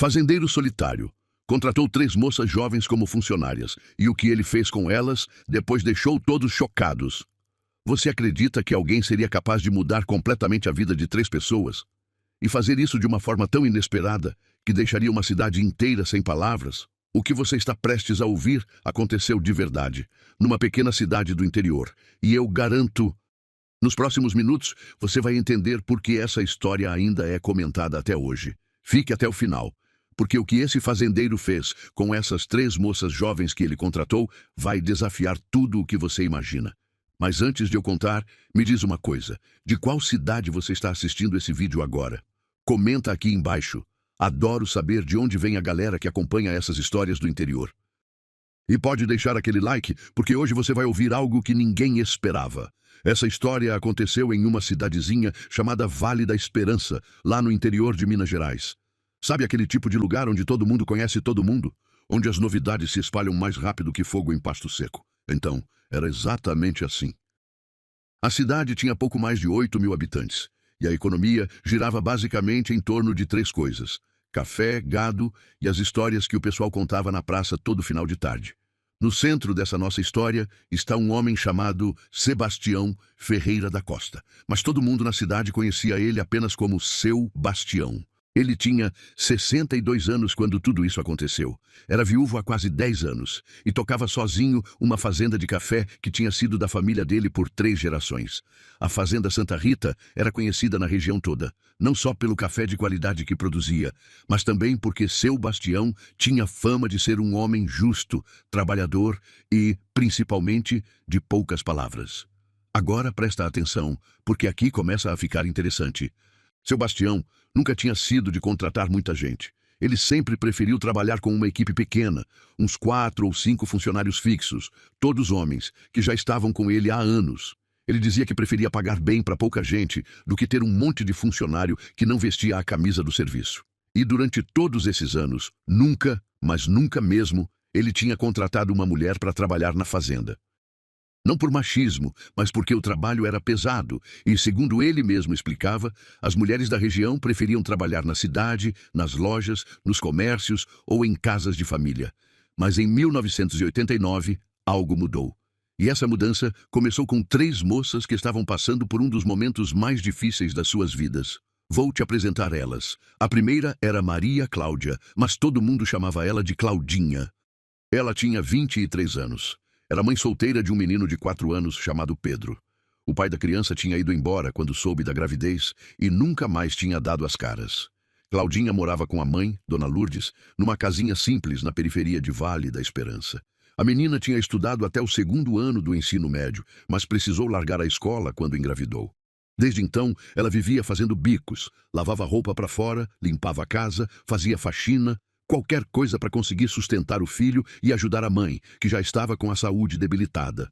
Fazendeiro solitário. Contratou 3 moças jovens como funcionárias, e o que ele fez com elas depois deixou todos chocados. Você acredita que alguém seria capaz de mudar completamente a vida de 3 pessoas? E fazer isso de uma forma tão inesperada que deixaria uma cidade inteira sem palavras? O que você está prestes a ouvir aconteceu de verdade, numa pequena cidade do interior, e eu garanto... Nos próximos minutos, você vai entender por que essa história ainda é comentada até hoje. Fique até o final, porque o que esse fazendeiro fez com essas 3 moças jovens que ele contratou vai desafiar tudo o que você imagina. Mas antes de eu contar, me diz uma coisa. De qual cidade você está assistindo esse vídeo agora? Comenta aqui embaixo. Adoro saber de onde vem a galera que acompanha essas histórias do interior. E pode deixar aquele like, porque hoje você vai ouvir algo que ninguém esperava. Essa história aconteceu em uma cidadezinha chamada Vale da Esperança, lá no interior de Minas Gerais. Sabe aquele tipo de lugar onde todo mundo conhece todo mundo? Onde as novidades se espalham mais rápido que fogo em pasto seco. Então, era exatamente assim. A cidade tinha pouco mais de 8.000 habitantes, e a economia girava basicamente em torno de 3 coisas: café, gado e as histórias que o pessoal contava na praça todo final de tarde. No centro dessa nossa história está um homem chamado Sebastião Ferreira da Costa, mas todo mundo na cidade conhecia ele apenas como Seu Bastião. Ele tinha 62 anos quando tudo isso aconteceu. Era viúvo há quase 10 anos e tocava sozinho uma fazenda de café que tinha sido da família dele por 3 gerações. A Fazenda Santa Rita era conhecida na região toda, não só pelo café de qualidade que produzia, mas também porque Seu Bastião tinha fama de ser um homem justo, trabalhador e, principalmente, de poucas palavras. Agora presta atenção, porque aqui começa a ficar interessante. Seu Bastião nunca tinha sido de contratar muita gente. Ele sempre preferiu trabalhar com uma equipe pequena, uns 4 ou 5 funcionários fixos, todos homens, que já estavam com ele há anos. Ele dizia que preferia pagar bem para pouca gente do que ter um monte de funcionário que não vestia a camisa do serviço. E durante todos esses anos, nunca, mas nunca mesmo, ele tinha contratado uma mulher para trabalhar na fazenda. Não por machismo, mas porque o trabalho era pesado e, segundo ele mesmo explicava, as mulheres da região preferiam trabalhar na cidade, nas lojas, nos comércios ou em casas de família. Mas em 1989, algo mudou. E essa mudança começou com 3 moças que estavam passando por um dos momentos mais difíceis das suas vidas. Vou te apresentar elas. A primeira era Maria Cláudia, mas todo mundo chamava ela de Claudinha. Ela tinha 23 anos. Era mãe solteira de um menino de 4 anos chamado Pedro. O pai da criança tinha ido embora quando soube da gravidez e nunca mais tinha dado as caras. Claudinha morava com a mãe, Dona Lourdes, numa casinha simples na periferia de Vale da Esperança. A menina tinha estudado até o 2º ano do ensino médio, mas precisou largar a escola quando engravidou. Desde então, ela vivia fazendo bicos, lavava roupa para fora, limpava a casa, fazia faxina, qualquer coisa para conseguir sustentar o filho e ajudar a mãe, que já estava com a saúde debilitada.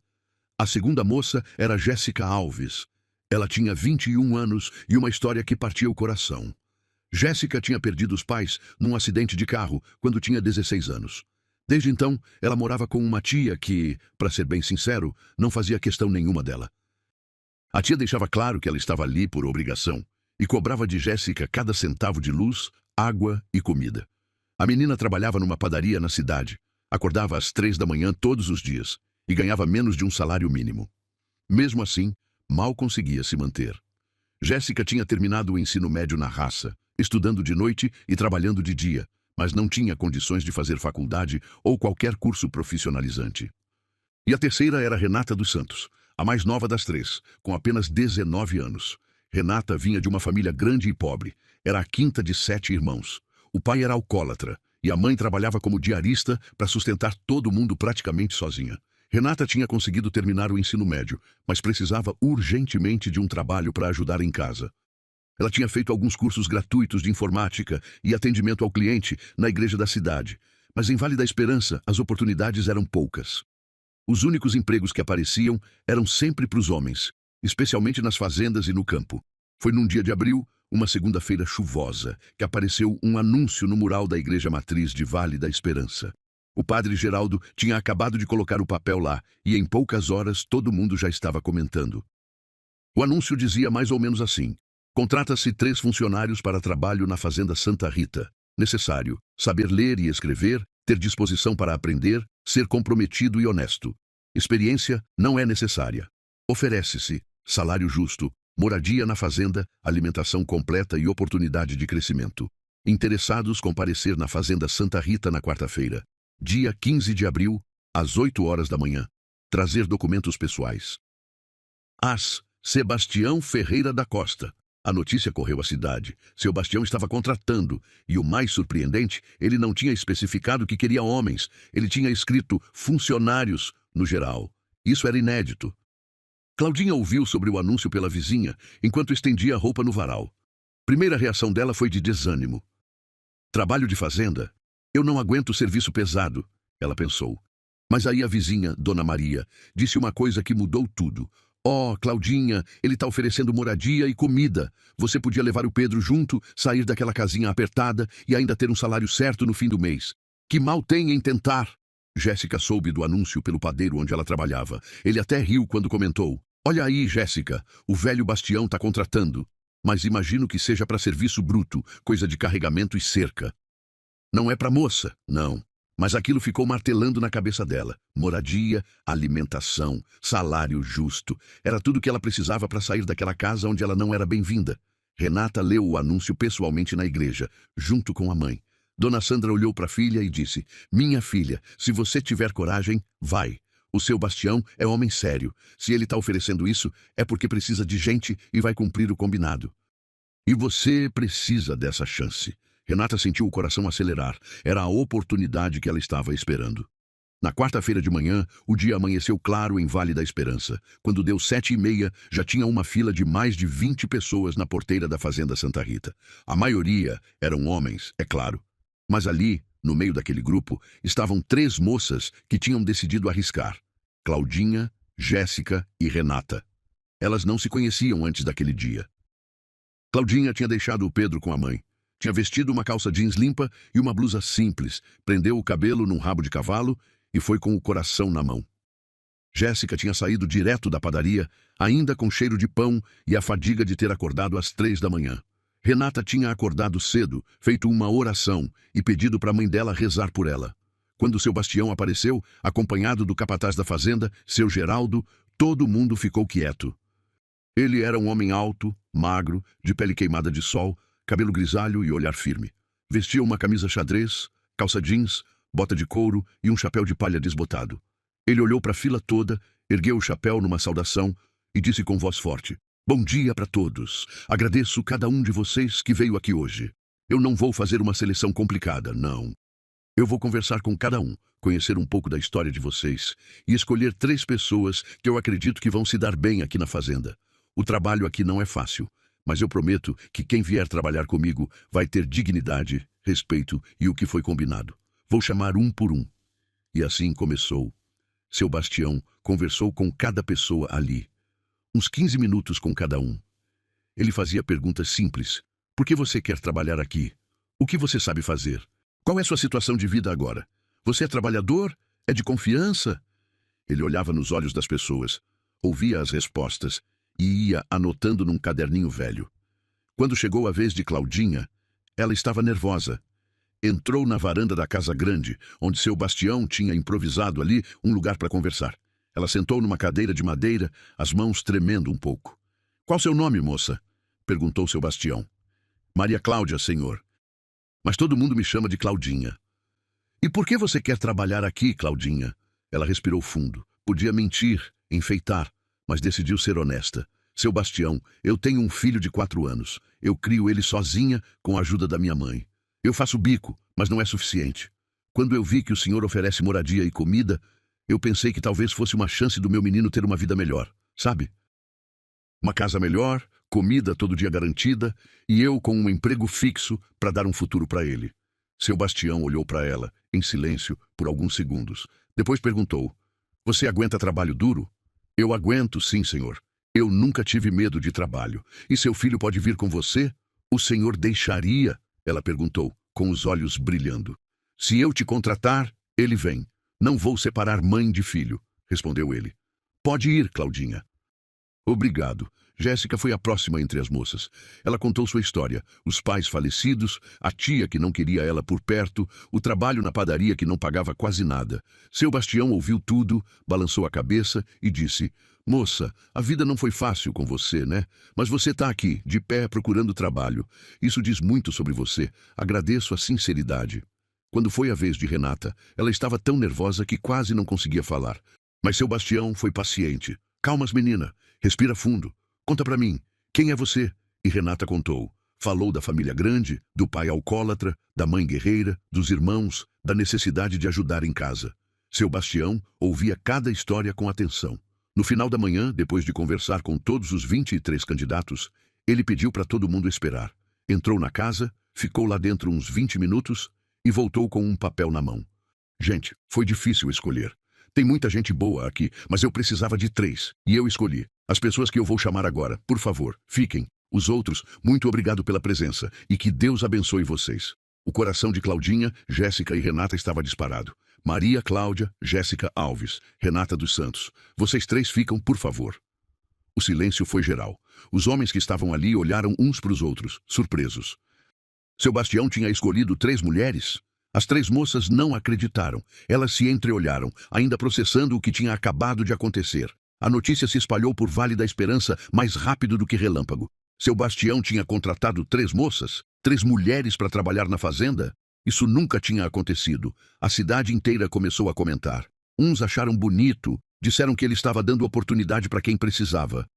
A segunda moça era Jéssica Alves. Ela tinha 21 anos e uma história que partia o coração. Jéssica tinha perdido os pais num acidente de carro quando tinha 16 anos. Desde então, ela morava com uma tia que, para ser bem sincero, não fazia questão nenhuma dela. A tia deixava claro que ela estava ali por obrigação e cobrava de Jéssica cada centavo de luz, água e comida. A menina trabalhava numa padaria na cidade, acordava às 3 da manhã todos os dias e ganhava menos de um salário mínimo. Mesmo assim, mal conseguia se manter. Jéssica tinha terminado o ensino médio na raça, estudando de noite e trabalhando de dia, mas não tinha condições de fazer faculdade ou qualquer curso profissionalizante. E a terceira era Renata dos Santos, a mais nova das 3, com apenas 19 anos. Renata vinha de uma família grande e pobre, era a 5ª de 7 irmãos. O pai era alcoólatra e a mãe trabalhava como diarista para sustentar todo mundo praticamente sozinha. Renata tinha conseguido terminar o ensino médio, mas precisava urgentemente de um trabalho para ajudar em casa. Ela tinha feito alguns cursos gratuitos de informática e atendimento ao cliente na igreja da cidade, mas em Vale da Esperança as oportunidades eram poucas. Os únicos empregos que apareciam eram sempre para os homens, especialmente nas fazendas e no campo. Foi num dia de abril, uma segunda-feira chuvosa, que apareceu um anúncio no mural da Igreja Matriz de Vale da Esperança. O padre Geraldo tinha acabado de colocar o papel lá e em poucas horas todo mundo já estava comentando. O anúncio dizia mais ou menos assim: contrata-se 3 funcionários para trabalho na Fazenda Santa Rita. Necessário saber ler e escrever, ter disposição para aprender, ser comprometido e honesto. Experiência não é necessária. Oferece-se salário justo, moradia na fazenda, alimentação completa e oportunidade de crescimento. Interessados comparecer na Fazenda Santa Rita na quarta-feira, dia 15 de abril, às 8 horas da manhã. Trazer documentos pessoais. As Sebastião Ferreira da Costa. A notícia correu à cidade. Seu Bastião estava contratando, e o mais surpreendente, ele não tinha especificado que queria homens. Ele tinha escrito funcionários no geral. Isso era inédito. Claudinha ouviu sobre o anúncio pela vizinha, enquanto estendia a roupa no varal. Primeira reação dela foi de desânimo. Trabalho de fazenda? Eu não aguento serviço pesado, ela pensou. Mas aí a vizinha, Dona Maria, disse uma coisa que mudou tudo. Oh, Claudinha, ele está oferecendo moradia e comida. Você podia levar o Pedro junto, sair daquela casinha apertada e ainda ter um salário certo no fim do mês. Que mal tem em tentar? Jéssica soube do anúncio pelo padeiro onde ela trabalhava. Ele até riu quando comentou. Olha aí, Jéssica, o velho Bastião está contratando. Mas imagino que seja para serviço bruto, coisa de carregamento e cerca. Não é para moça, não. Mas aquilo ficou martelando na cabeça dela. Moradia, alimentação, salário justo. Era tudo que ela precisava para sair daquela casa onde ela não era bem-vinda. Renata leu o anúncio pessoalmente na igreja, junto com a mãe. Dona Sandra olhou para a filha e disse, minha filha, se você tiver coragem, vai. O seu Bastião é homem sério. Se ele está oferecendo isso, é porque precisa de gente e vai cumprir o combinado. E você precisa dessa chance. Renata sentiu o coração acelerar. Era a oportunidade que ela estava esperando. Na quarta-feira de manhã, o dia amanheceu claro em Vale da Esperança. Quando deu 7h30, já tinha uma fila de mais de 20 pessoas na porteira da Fazenda Santa Rita. A maioria eram homens, é claro. Mas ali, no meio daquele grupo, estavam 3 moças que tinham decidido arriscar. Claudinha, Jéssica e Renata. Elas não se conheciam antes daquele dia. Claudinha tinha deixado o Pedro com a mãe. Tinha vestido uma calça jeans limpa e uma blusa simples, prendeu o cabelo num rabo de cavalo e foi com o coração na mão. Jéssica tinha saído direto da padaria, ainda com cheiro de pão e a fadiga de ter acordado às 3 da manhã. Renata tinha acordado cedo, feito uma oração e pedido para a mãe dela rezar por ela. Quando seu Bastião apareceu, acompanhado do capataz da fazenda, seu Geraldo, todo mundo ficou quieto. Ele era um homem alto, magro, de pele queimada de sol, cabelo grisalho e olhar firme. Vestia uma camisa xadrez, calça jeans, bota de couro e um chapéu de palha desbotado. Ele olhou para a fila toda, ergueu o chapéu numa saudação e disse com voz forte, bom dia para todos. Agradeço cada um de vocês que veio aqui hoje. Eu não vou fazer uma seleção complicada, não. Eu vou conversar com cada um, conhecer um pouco da história de vocês e escolher 3 pessoas que eu acredito que vão se dar bem aqui na fazenda. O trabalho aqui não é fácil. Mas eu prometo que quem vier trabalhar comigo vai ter dignidade, respeito e o que foi combinado. Vou chamar um por um. E assim começou. Seu Bastião conversou com cada pessoa ali. Uns 15 minutos com cada um. Ele fazia perguntas simples. Por que você quer trabalhar aqui? O que você sabe fazer? Qual é sua situação de vida agora? Você é trabalhador? É de confiança? Ele olhava nos olhos das pessoas, ouvia as respostas e ia anotando num caderninho velho. Quando chegou a vez de Claudinha, ela estava nervosa. Entrou na varanda da casa grande, onde seu Bastião tinha improvisado ali um lugar para conversar. Ela sentou numa cadeira de madeira, as mãos tremendo um pouco. Qual seu nome, moça? Perguntou seu Bastião. Maria Cláudia, senhor. Mas todo mundo me chama de Claudinha. E por que você quer trabalhar aqui, Claudinha? Ela respirou fundo. Podia mentir, enfeitar, mas decidiu ser honesta. Seu Bastião, eu tenho um filho de 4 anos. Eu crio ele sozinha com a ajuda da minha mãe. Eu faço bico, mas não é suficiente. Quando eu vi que o senhor oferece moradia e comida, eu pensei que talvez fosse uma chance do meu menino ter uma vida melhor, sabe? Uma casa melhor, comida todo dia garantida e eu com um emprego fixo para dar um futuro para ele. Seu Bastião olhou para ela, em silêncio, por alguns segundos. Depois perguntou, você aguenta trabalho duro? Eu aguento, sim, senhor. Eu nunca tive medo de trabalho. E seu filho pode vir com você? O senhor deixaria? Ela perguntou, com os olhos brilhando. Se eu te contratar, ele vem. Não vou separar mãe de filho, respondeu ele. Pode ir, Claudinha. Obrigado. Jéssica foi a próxima entre as moças. Ela contou sua história, os pais falecidos, a tia que não queria ela por perto, o trabalho na padaria que não pagava quase nada. Seu Bastião ouviu tudo, balançou a cabeça e disse: "Moça, a vida não foi fácil com você, né? Mas você está aqui, de pé, procurando trabalho. Isso diz muito sobre você. Agradeço a sinceridade." Quando foi a vez de Renata, ela estava tão nervosa que quase não conseguia falar. Mas seu Bastião foi paciente. "Calmas, menina. Respira fundo. Conta pra mim, quem é você?" E Renata contou. Falou da família grande, do pai alcoólatra, da mãe guerreira, dos irmãos, da necessidade de ajudar em casa. Seu Bastião ouvia cada história com atenção. No final da manhã, depois de conversar com todos os 23 candidatos, ele pediu para todo mundo esperar. Entrou na casa, ficou lá dentro uns 20 minutos e voltou com um papel na mão. "Gente, foi difícil escolher. Tem muita gente boa aqui, mas eu precisava de 3, e eu escolhi. As pessoas que eu vou chamar agora, por favor, fiquem. Os outros, muito obrigado pela presença, e que Deus abençoe vocês." O coração de Claudinha, Jéssica e Renata estava disparado. Maria Cláudia, Jéssica Alves, Renata dos Santos. "Vocês 3 ficam, por favor." O silêncio foi geral. Os homens que estavam ali olharam uns para os outros, surpresos. Seu Bastião tinha escolhido 3 mulheres? As 3 moças não acreditaram. Elas se entreolharam, ainda processando o que tinha acabado de acontecer. A notícia se espalhou por Vale da Esperança mais rápido do que relâmpago. Seu Bastião tinha contratado 3 moças, 3 mulheres para trabalhar na fazenda? Isso nunca tinha acontecido. A cidade inteira começou a comentar. Uns acharam bonito, disseram que ele estava dando oportunidade para quem precisava.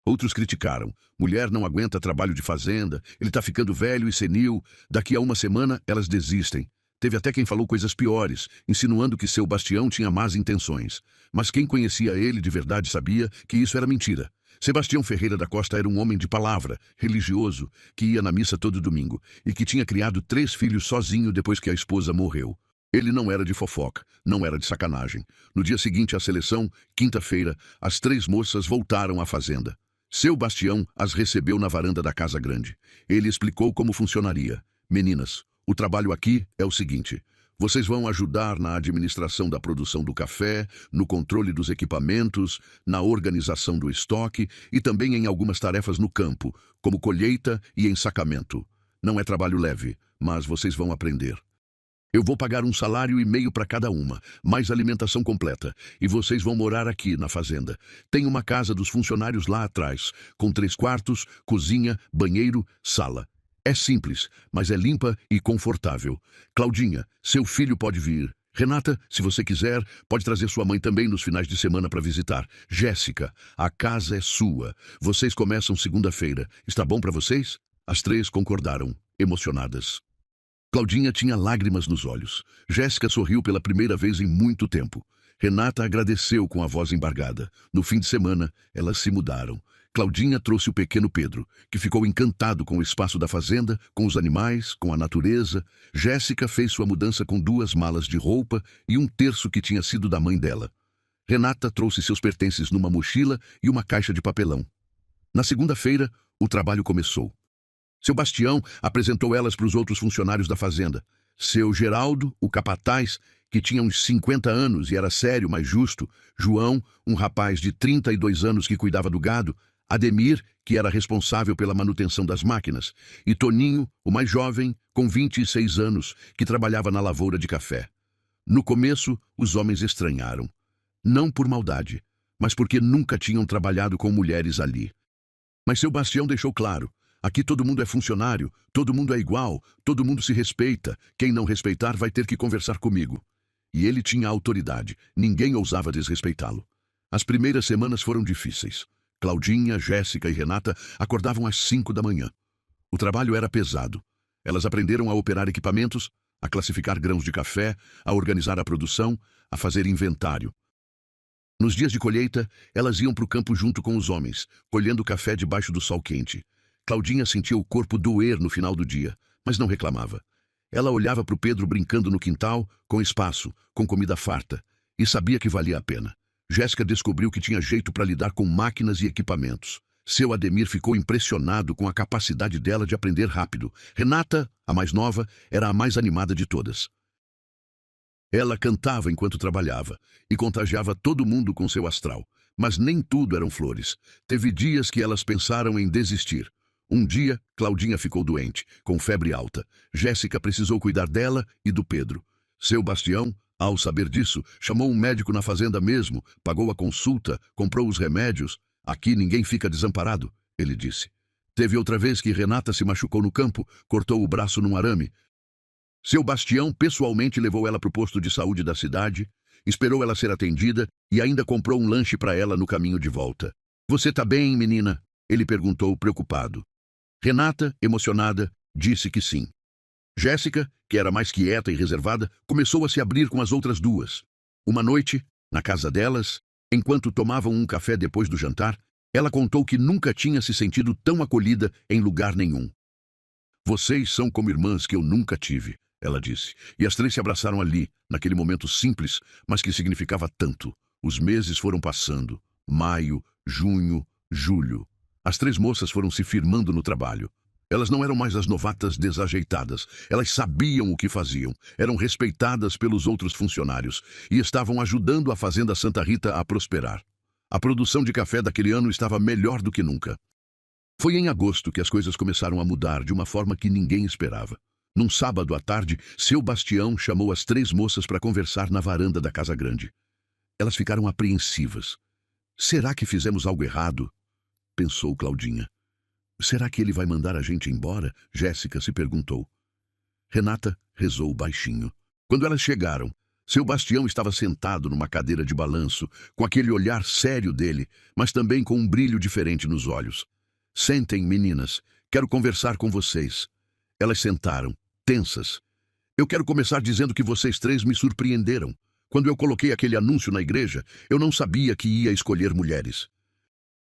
Outros criticaram. "Mulher não aguenta trabalho de fazenda, ele está ficando velho e senil, daqui a uma semana elas desistem." Teve até quem falou coisas piores, insinuando que seu Bastião tinha más intenções. Mas quem conhecia ele de verdade sabia que isso era mentira. Sebastião Ferreira da Costa era um homem de palavra, religioso, que ia na missa todo domingo e que tinha criado 3 filhos sozinho depois que a esposa morreu. Ele não era de fofoca, não era de sacanagem. No dia seguinte à seleção, quinta-feira, as 3 moças voltaram à fazenda. Seu Bastião as recebeu na varanda da casa grande. Ele explicou como funcionaria. "Meninas, o trabalho aqui é o seguinte: vocês vão ajudar na administração da produção do café, no controle dos equipamentos, na organização do estoque e também em algumas tarefas no campo, como colheita e ensacamento. Não é trabalho leve, mas vocês vão aprender. Eu vou pagar um salário e meio para cada uma, mais alimentação completa, e vocês vão morar aqui na fazenda. Tem uma casa dos funcionários lá atrás, com 3 quartos, cozinha, banheiro, sala. É simples, mas é limpa e confortável. Claudinha, seu filho pode vir. Renata, se você quiser, pode trazer sua mãe também nos finais de semana para visitar. Jéssica, a casa é sua. Vocês começam segunda-feira. Está bom para vocês?" As 3 concordaram, emocionadas. Claudinha tinha lágrimas nos olhos. Jéssica sorriu pela primeira vez em muito tempo. Renata agradeceu com a voz embargada. No fim de semana, elas se mudaram. Claudinha trouxe o pequeno Pedro, que ficou encantado com o espaço da fazenda, com os animais, com a natureza. Jéssica fez sua mudança com 2 malas de roupa e um terço que tinha sido da mãe dela. Renata trouxe seus pertences numa mochila e uma caixa de papelão. Na segunda-feira, o trabalho começou. Seu Bastião apresentou elas para os outros funcionários da fazenda. Seu Geraldo, o capataz, que tinha uns 50 anos e era sério, mas justo. João, um rapaz de 32 anos que cuidava do gado. Ademir, que era responsável pela manutenção das máquinas. E Toninho, o mais jovem, com 26 anos, que trabalhava na lavoura de café. No começo, os homens estranharam. Não por maldade, mas porque nunca tinham trabalhado com mulheres ali. Mas seu Bastião deixou claro: aqui todo mundo é funcionário, todo mundo é igual, todo mundo se respeita. Quem não respeitar vai ter que conversar comigo. E ele tinha autoridade, ninguém ousava desrespeitá-lo. As primeiras semanas foram difíceis. Claudinha, Jéssica e Renata acordavam às 5 da manhã. O trabalho era pesado. Elas aprenderam a operar equipamentos, a classificar grãos de café, a organizar a produção, a fazer inventário. Nos dias de colheita, elas iam para o campo junto com os homens, colhendo café debaixo do sol quente. Claudinha sentia o corpo doer no final do dia, mas não reclamava. Ela olhava para o Pedro brincando no quintal, com espaço, com comida farta, e sabia que valia a pena. Jéssica descobriu que tinha jeito para lidar com máquinas e equipamentos. Seu Ademir ficou impressionado com a capacidade dela de aprender rápido. Renata, a mais nova, era a mais animada de todas. Ela cantava enquanto trabalhava e contagiava todo mundo com seu astral. Mas nem tudo eram flores. Teve dias que elas pensaram em desistir. Um dia, Claudinha ficou doente, com febre alta. Jéssica precisou cuidar dela e do Pedro. Seu Bastião, ao saber disso, chamou um médico na fazenda mesmo, pagou a consulta, comprou os remédios. Aqui ninguém fica desamparado, ele disse. Teve outra vez que Renata se machucou no campo, cortou o braço num arame. Seu Bastião pessoalmente levou ela para o posto de saúde da cidade, esperou ela ser atendida e ainda comprou um lanche para ela no caminho de volta. Você tá bem, menina? Ele perguntou, preocupado. Renata, emocionada, disse que sim. Jéssica, que era mais quieta e reservada, começou a se abrir com as outras duas. Uma noite, na casa delas, enquanto tomavam um café depois do jantar, ela contou que nunca tinha se sentido tão acolhida em lugar nenhum. Vocês são como irmãs que eu nunca tive, ela disse, e as três se abraçaram ali, naquele momento simples, mas que significava tanto. Os meses foram passando. Maio, junho, julho. As três moças foram se firmando no trabalho. Elas não eram mais as novatas desajeitadas. Elas sabiam o que faziam, eram respeitadas pelos outros funcionários e estavam ajudando a Fazenda Santa Rita a prosperar. A produção de café daquele ano estava melhor do que nunca. Foi em agosto que as coisas começaram a mudar de uma forma que ninguém esperava. Num sábado à tarde, seu Bastião chamou as três moças para conversar na varanda da casa grande. Elas ficaram apreensivas. Será que fizemos algo errado? Pensou Claudinha. Será que ele vai mandar a gente embora? Jéssica se perguntou. Renata rezou baixinho. Quando elas chegaram, seu Bastião estava sentado numa cadeira de balanço, com aquele olhar sério dele, mas também com um brilho diferente nos olhos. Sentem, meninas. Quero conversar com vocês. Elas sentaram, tensas. Eu quero começar dizendo que vocês três me surpreenderam. Quando eu coloquei aquele anúncio na igreja, eu não sabia que ia escolher mulheres.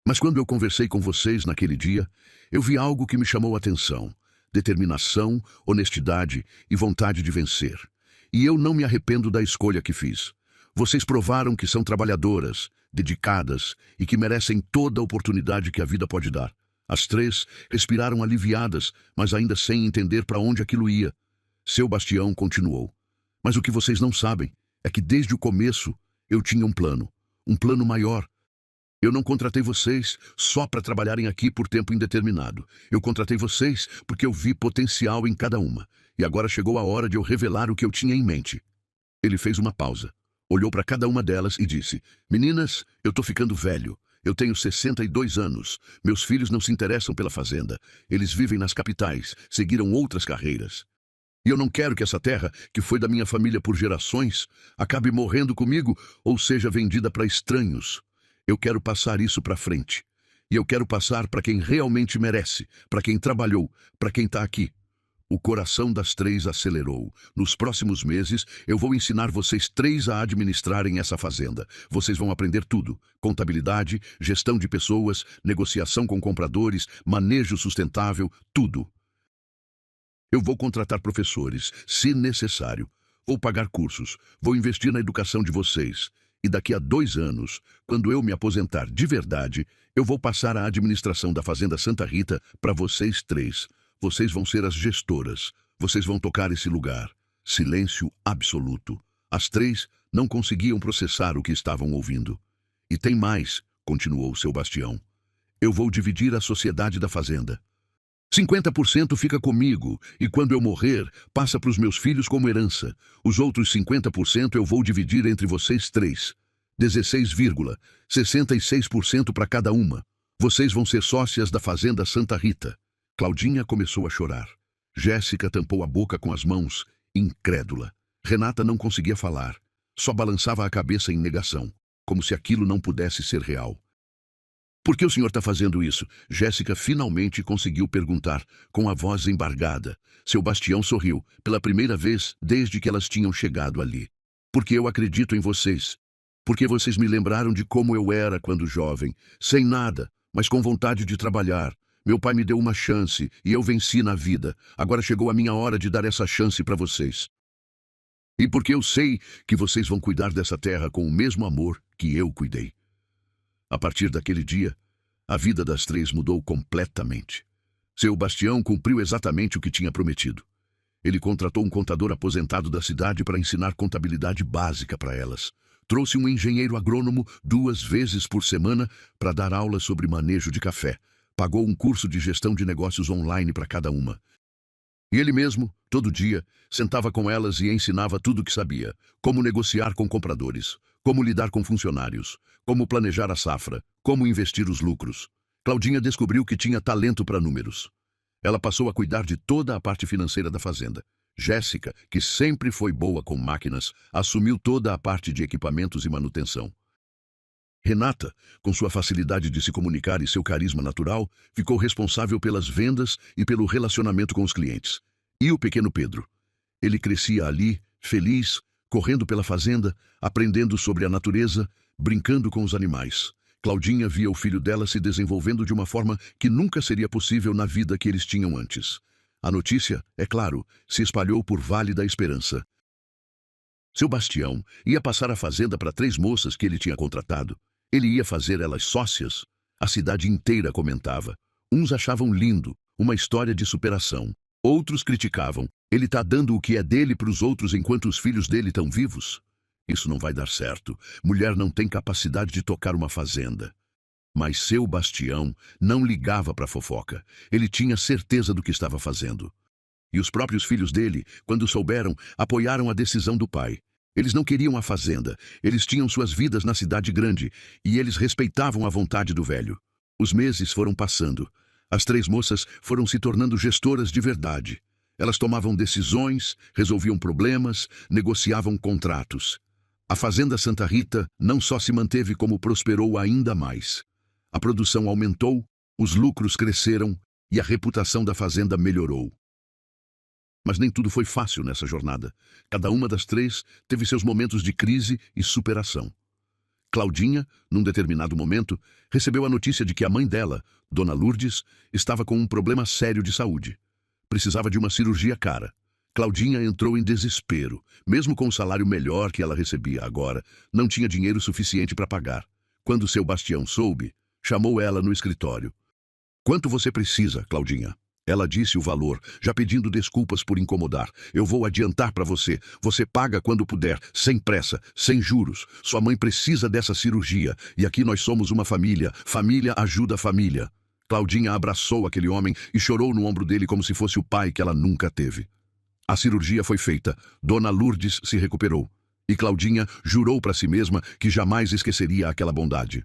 Mas quando eu conversei com vocês naquele dia, eu vi algo que me chamou a atenção. Determinação, honestidade e vontade de vencer. E eu não me arrependo da escolha que fiz. Vocês provaram que são trabalhadoras, dedicadas e que merecem toda a oportunidade que a vida pode dar. As três respiraram aliviadas, mas ainda sem entender para onde aquilo ia. Seu Bastião continuou. Mas o que vocês não sabem é que desde o começo eu tinha um plano maior. Eu não contratei vocês só para trabalharem aqui por tempo indeterminado. Eu contratei vocês porque eu vi potencial em cada uma. E agora chegou a hora de eu revelar o que eu tinha em mente. Ele fez uma pausa, olhou para cada uma delas e disse: Meninas, eu tô ficando velho. Eu tenho 62 anos. Meus filhos não se interessam pela fazenda. Eles vivem nas capitais, seguiram outras carreiras. E eu não quero que essa terra, que foi da minha família por gerações, acabe morrendo comigo ou seja vendida para estranhos. Eu quero passar isso para frente. E eu quero passar para quem realmente merece, para quem trabalhou, para quem está aqui. O coração das três acelerou. Nos próximos meses, eu vou ensinar vocês três a administrarem essa fazenda. Vocês vão aprender tudo: contabilidade, gestão de pessoas, negociação com compradores, manejo sustentável, tudo. Eu vou contratar professores, se necessário. Vou pagar cursos, vou investir na educação de vocês. E daqui a 2 anos, quando eu me aposentar de verdade, eu vou passar a administração da Fazenda Santa Rita para vocês três. Vocês vão ser as gestoras. Vocês vão tocar esse lugar. Silêncio absoluto. As três não conseguiam processar o que estavam ouvindo. E tem mais, continuou seu Bastião. Eu vou dividir a sociedade da fazenda. 50% fica comigo, e quando eu morrer, passa para os meus filhos como herança. Os outros 50% eu vou dividir entre vocês três. 16,66% para cada uma. Vocês vão ser sócias da Fazenda Santa Rita. Claudinha começou a chorar. Jéssica tampou a boca com as mãos, incrédula. Renata não conseguia falar. Só balançava a cabeça em negação, como se aquilo não pudesse ser real. Por que o senhor está fazendo isso? Jéssica finalmente conseguiu perguntar, com a voz embargada. Seu Bastião sorriu, pela primeira vez desde que elas tinham chegado ali. Porque eu acredito em vocês. Porque vocês me lembraram de como eu era quando jovem, sem nada, mas com vontade de trabalhar. Meu pai me deu uma chance e eu venci na vida. Agora chegou a minha hora de dar essa chance para vocês. E porque eu sei que vocês vão cuidar dessa terra com o mesmo amor que eu cuidei. A partir daquele dia, a vida das três mudou completamente. Seu Bastião cumpriu exatamente o que tinha prometido. Ele contratou um contador aposentado da cidade para ensinar contabilidade básica para elas. Trouxe um engenheiro agrônomo 2 vezes por semana para dar aulas sobre manejo de café. Pagou um curso de gestão de negócios online para cada uma. E ele mesmo, todo dia, sentava com elas e ensinava tudo o que sabia. Como negociar com compradores, como lidar com funcionários, como planejar a safra, como investir os lucros. Claudinha descobriu que tinha talento para números. Ela passou a cuidar de toda a parte financeira da fazenda. Jéssica, que sempre foi boa com máquinas, assumiu toda a parte de equipamentos e manutenção. Renata, com sua facilidade de se comunicar e seu carisma natural, ficou responsável pelas vendas e pelo relacionamento com os clientes. E o pequeno Pedro? Ele crescia ali, feliz, correndo pela fazenda, aprendendo sobre a natureza, brincando com os animais. Claudinha via o filho dela se desenvolvendo de uma forma que nunca seria possível na vida que eles tinham antes. A notícia, é claro, se espalhou por Vale da Esperança. Seu Bastião ia passar a fazenda para 3 moças que ele tinha contratado. Ele ia fazer elas sócias. A cidade inteira comentava. Uns achavam lindo, uma história de superação. Outros criticavam. Ele tá dando o que é dele para os outros enquanto os filhos dele estão vivos? Isso não vai dar certo. Mulher não tem capacidade de tocar uma fazenda. Mas seu Bastião não ligava para fofoca. Ele tinha certeza do que estava fazendo. E os próprios filhos dele, quando souberam, apoiaram a decisão do pai. Eles não queriam a fazenda, eles tinham suas vidas na cidade grande, e eles respeitavam a vontade do velho. Os meses foram passando. As 3 moças foram se tornando gestoras de verdade. Elas tomavam decisões, resolviam problemas, negociavam contratos. A Fazenda Santa Rita não só se manteve como prosperou ainda mais. A produção aumentou, os lucros cresceram e a reputação da fazenda melhorou. Mas nem tudo foi fácil nessa jornada. Cada uma das 3 teve seus momentos de crise e superação. Claudinha, num determinado momento, recebeu a notícia de que a mãe dela, Dona Lourdes, estava com um problema sério de saúde. Precisava de uma cirurgia cara. Claudinha entrou em desespero. Mesmo com o salário melhor que ela recebia agora, não tinha dinheiro suficiente para pagar. Quando seu Bastião soube, chamou ela no escritório. "Quanto você precisa, Claudinha?" Ela disse o valor, já pedindo desculpas por incomodar. "Eu vou adiantar para você. Você paga quando puder, sem pressa, sem juros. Sua mãe precisa dessa cirurgia. E aqui nós somos uma família. Família ajuda família." Claudinha abraçou aquele homem e chorou no ombro dele como se fosse o pai que ela nunca teve. A cirurgia foi feita. Dona Lourdes se recuperou. E Claudinha jurou para si mesma que jamais esqueceria aquela bondade.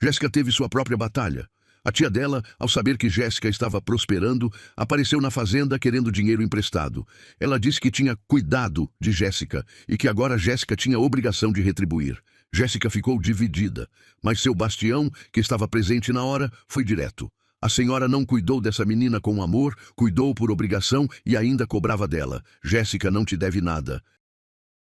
Jéssica teve sua própria batalha. A tia dela, ao saber que Jéssica estava prosperando, apareceu na fazenda querendo dinheiro emprestado. Ela disse que tinha cuidado de Jéssica e que agora Jéssica tinha obrigação de retribuir. Jéssica ficou dividida, mas seu Bastião, que estava presente na hora, foi direto. A senhora não cuidou dessa menina com amor, cuidou por obrigação e ainda cobrava dela. Jéssica não te deve nada.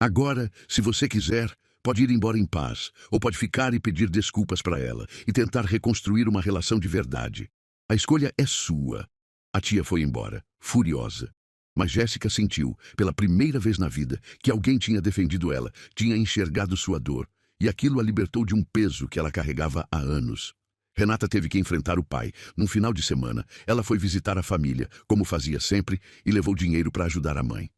Agora, se você quiser, pode ir embora em paz, ou pode ficar e pedir desculpas para ela, e tentar reconstruir uma relação de verdade. A escolha é sua. A tia foi embora, furiosa. Mas Jéssica sentiu, pela primeira vez na vida, que alguém tinha defendido ela, tinha enxergado sua dor, e aquilo a libertou de um peso que ela carregava há anos. Renata teve que enfrentar o pai. Num final de semana, ela foi visitar a família, como fazia sempre, e levou dinheiro para ajudar a mãe.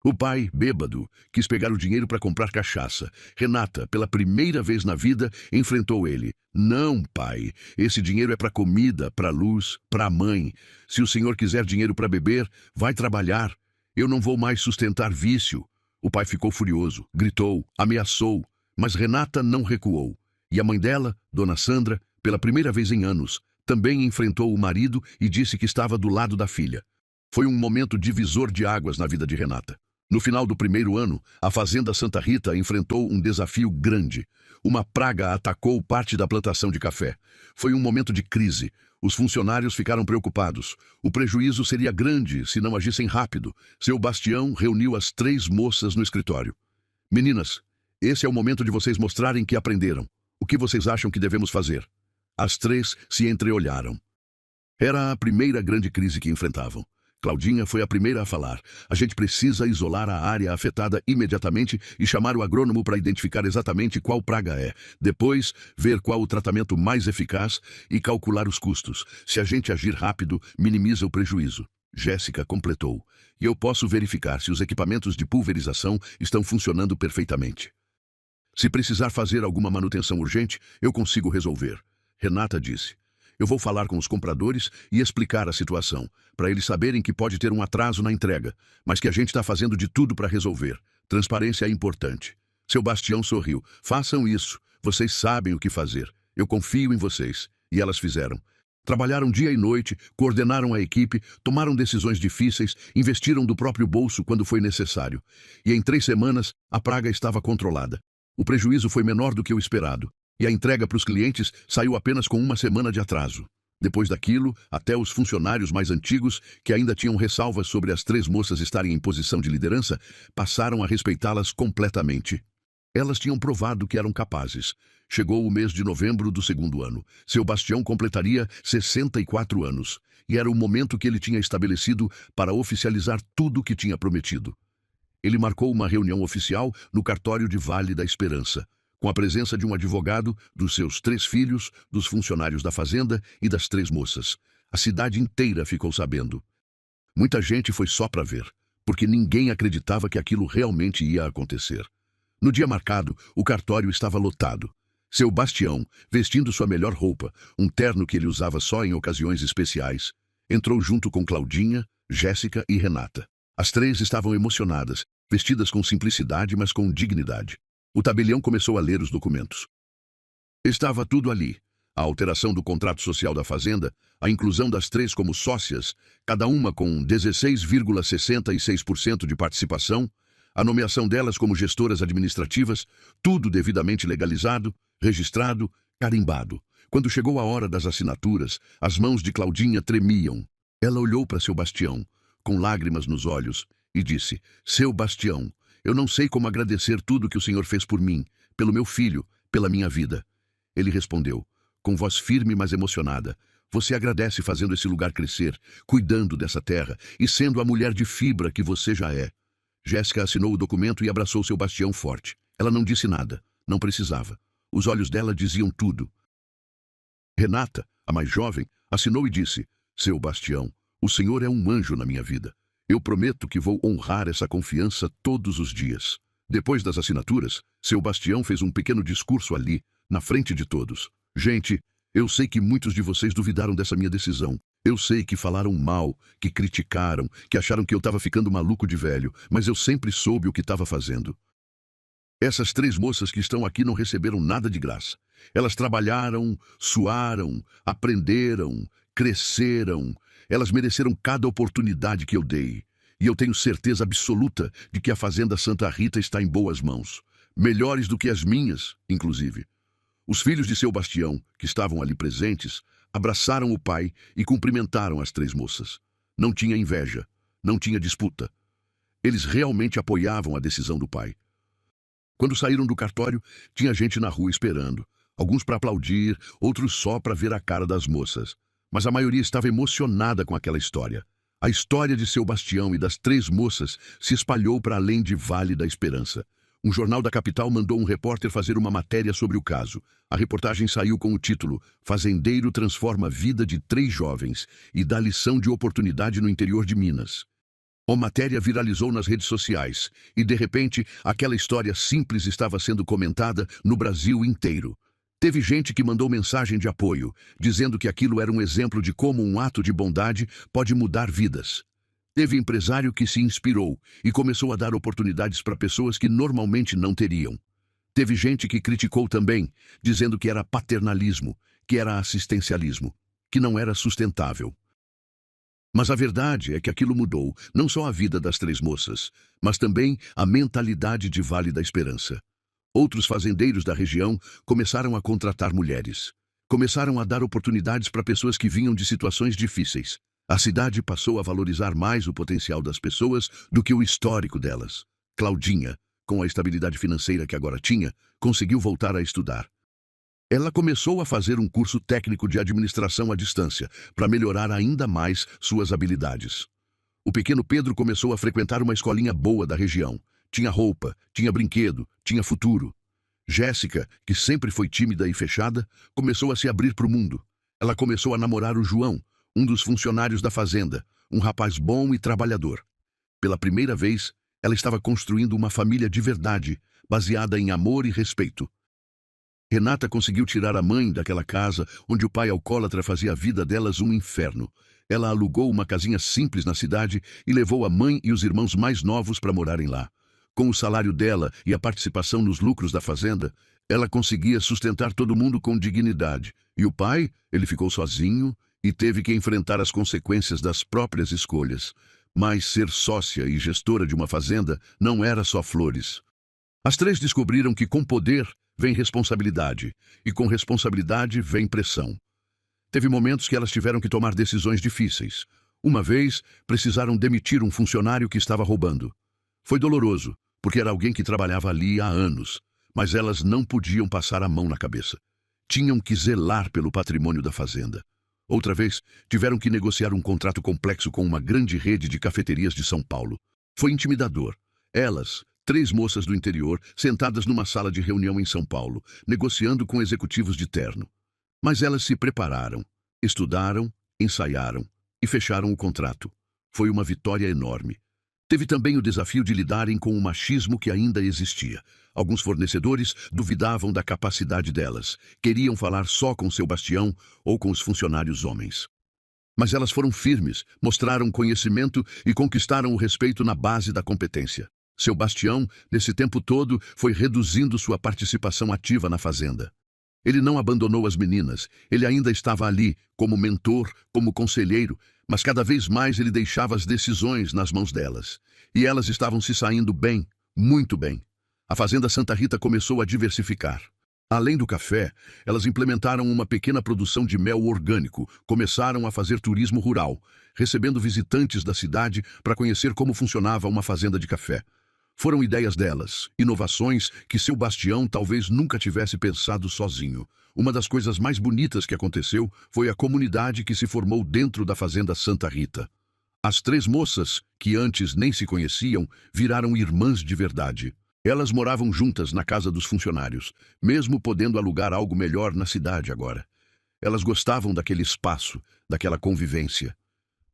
O pai, bêbado, quis pegar o dinheiro para comprar cachaça. Renata, pela primeira vez na vida, enfrentou ele. "Não, pai, esse dinheiro é para comida, para luz, para a mãe. Se o senhor quiser dinheiro para beber, vai trabalhar. Eu não vou mais sustentar vício." O pai ficou furioso, gritou, ameaçou, mas Renata não recuou. E a mãe dela, Dona Sandra, pela primeira vez em anos, também enfrentou o marido e disse que estava do lado da filha. Foi um momento divisor de águas na vida de Renata. No final do primeiro ano, a Fazenda Santa Rita enfrentou um desafio grande. Uma praga atacou parte da plantação de café. Foi um momento de crise. Os funcionários ficaram preocupados. O prejuízo seria grande se não agissem rápido. Seu Bastião reuniu as 3 moças no escritório. "Meninas, esse é o momento de vocês mostrarem que aprenderam. O que vocês acham que devemos fazer?" As 3 se entreolharam. Era a primeira grande crise que enfrentavam. Claudinha foi a primeira a falar. "A gente precisa isolar a área afetada imediatamente e chamar o agrônomo para identificar exatamente qual praga é. Depois, ver qual o tratamento mais eficaz e calcular os custos. Se a gente agir rápido, minimiza o prejuízo." Jéssica completou. "E eu posso verificar se os equipamentos de pulverização estão funcionando perfeitamente." Se precisar fazer alguma manutenção urgente, eu consigo resolver. Renata disse. Eu vou falar com os compradores e explicar a situação, para eles saberem que pode ter um atraso na entrega, mas que a gente está fazendo de tudo para resolver. Transparência é importante. Seu Bastião sorriu. Façam isso. Vocês sabem o que fazer. Eu confio em vocês. E elas fizeram. Trabalharam dia e noite, coordenaram a equipe, tomaram decisões difíceis, investiram do próprio bolso quando foi necessário. E em 3 semanas, a praga estava controlada. O prejuízo foi menor do que o esperado. E a entrega para os clientes saiu apenas com 1 semana de atraso. Depois daquilo, até os funcionários mais antigos, que ainda tinham ressalvas sobre as 3 moças estarem em posição de liderança, passaram a respeitá-las completamente. Elas tinham provado que eram capazes. Chegou o mês de novembro do 2º ano. Seu Bastião completaria 64 anos. E era o momento que ele tinha estabelecido para oficializar tudo o que tinha prometido. Ele marcou uma reunião oficial no cartório de Vale da Esperança, com a presença de um advogado, dos seus 3 filhos, dos funcionários da fazenda e das 3 moças. A cidade inteira ficou sabendo. Muita gente foi só para ver, porque ninguém acreditava que aquilo realmente ia acontecer. No dia marcado, o cartório estava lotado. Seu Bastião, vestindo sua melhor roupa, um terno que ele usava só em ocasiões especiais, entrou junto com Claudinha, Jéssica e Renata. As 3 estavam emocionadas, vestidas com simplicidade, mas com dignidade. O tabelião começou a ler os documentos. Estava tudo ali. A alteração do contrato social da fazenda, a inclusão das 3 como sócias, cada uma com 16,66% de participação, a nomeação delas como gestoras administrativas, tudo devidamente legalizado, registrado, carimbado. Quando chegou a hora das assinaturas, as mãos de Claudinha tremiam. Ela olhou para seu Bastião, com lágrimas nos olhos, e disse: Seu Bastião, eu não sei como agradecer tudo que o senhor fez por mim, pelo meu filho, pela minha vida. Ele respondeu, com voz firme mas emocionada: Você agradece fazendo esse lugar crescer, cuidando dessa terra e sendo a mulher de fibra que você já é. Jéssica assinou o documento e abraçou seu Bastião forte. Ela não disse nada, não precisava. Os olhos dela diziam tudo. Renata, a mais jovem, assinou e disse: Seu Bastião, o senhor é um anjo na minha vida. Eu prometo que vou honrar essa confiança todos os dias. Depois das assinaturas, seu Bastião fez um pequeno discurso ali, na frente de todos. Gente, eu sei que muitos de vocês duvidaram dessa minha decisão. Eu sei que falaram mal, que criticaram, que acharam que eu estava ficando maluco de velho, mas eu sempre soube o que estava fazendo. Essas 3 moças que estão aqui não receberam nada de graça. Elas trabalharam, suaram, aprenderam, cresceram. Elas mereceram cada oportunidade que eu dei. E eu tenho certeza absoluta de que a Fazenda Santa Rita está em boas mãos. Melhores do que as minhas, inclusive. Os filhos de seu Bastião, que estavam ali presentes, abraçaram o pai e cumprimentaram as 3 moças. Não tinha inveja, não tinha disputa. Eles realmente apoiavam a decisão do pai. Quando saíram do cartório, tinha gente na rua esperando. Alguns para aplaudir, outros só para ver a cara das moças. Mas a maioria estava emocionada com aquela história. A história de seu Bastião e das 3 moças se espalhou para além de Vale da Esperança. Um jornal da capital mandou um repórter fazer uma matéria sobre o caso. A reportagem saiu com o título Fazendeiro transforma a vida de 3 jovens e dá lição de oportunidade no interior de Minas. A matéria viralizou nas redes sociais e, de repente, aquela história simples estava sendo comentada no Brasil inteiro. Teve gente que mandou mensagem de apoio, dizendo que aquilo era um exemplo de como um ato de bondade pode mudar vidas. Teve empresário que se inspirou e começou a dar oportunidades para pessoas que normalmente não teriam. Teve gente que criticou também, dizendo que era paternalismo, que era assistencialismo, que não era sustentável. Mas a verdade é que aquilo mudou não só a vida das 3 moças, mas também a mentalidade de Vale da Esperança. Outros fazendeiros da região começaram a contratar mulheres. Começaram a dar oportunidades para pessoas que vinham de situações difíceis. A cidade passou a valorizar mais o potencial das pessoas do que o histórico delas. Claudinha, com a estabilidade financeira que agora tinha, conseguiu voltar a estudar. Ela começou a fazer um curso técnico de administração à distância, para melhorar ainda mais suas habilidades. O pequeno Pedro começou a frequentar uma escolinha boa da região. Tinha roupa, tinha brinquedo, tinha futuro. Jéssica, que sempre foi tímida e fechada, começou a se abrir para o mundo. Ela começou a namorar o João, um dos funcionários da fazenda, um rapaz bom e trabalhador. Pela primeira vez, ela estava construindo uma família de verdade, baseada em amor e respeito. Renata conseguiu tirar a mãe daquela casa onde o pai alcoólatra fazia a vida delas um inferno. Ela alugou uma casinha simples na cidade e levou a mãe e os irmãos mais novos para morarem lá. Com o salário dela e a participação nos lucros da fazenda, ela conseguia sustentar todo mundo com dignidade. E o pai, ele ficou sozinho e teve que enfrentar as consequências das próprias escolhas. Mas ser sócia e gestora de uma fazenda não era só flores. As três descobriram que com poder vem responsabilidade, e com responsabilidade vem pressão. Teve momentos que elas tiveram que tomar decisões difíceis. Uma vez, precisaram demitir um funcionário que estava roubando. Foi doloroso, porque era alguém que trabalhava ali há anos, mas elas não podiam passar a mão na cabeça. Tinham que zelar pelo patrimônio da fazenda. Outra vez, tiveram que negociar um contrato complexo com uma grande rede de cafeterias de São Paulo. Foi intimidador. Elas, três moças do interior, sentadas numa sala de reunião em São Paulo, negociando com executivos de terno. Mas elas se prepararam, estudaram, ensaiaram e fecharam o contrato. Foi uma vitória enorme. Teve também o desafio de lidarem com o machismo que ainda existia. Alguns fornecedores duvidavam da capacidade delas, queriam falar só com seu bastião ou com os funcionários homens. Mas elas foram firmes, mostraram conhecimento e conquistaram o respeito na base da competência. Seu bastião, nesse tempo todo, foi reduzindo sua participação ativa na fazenda. Ele não abandonou as meninas, ele ainda estava ali, como mentor, como conselheiro, mas cada vez mais ele deixava as decisões nas mãos delas. E elas estavam se saindo bem, muito bem. A Fazenda Santa Rita começou a diversificar. Além do café, elas implementaram uma pequena produção de mel orgânico, começaram a fazer turismo rural, recebendo visitantes da cidade para conhecer como funcionava uma fazenda de café. Foram ideias delas, inovações que seu bastião talvez nunca tivesse pensado sozinho. Uma das coisas mais bonitas que aconteceu foi a comunidade que se formou dentro da Fazenda Santa Rita. As três moças, que antes nem se conheciam, viraram irmãs de verdade. Elas moravam juntas na casa dos funcionários, mesmo podendo alugar algo melhor na cidade agora. Elas gostavam daquele espaço, daquela convivência.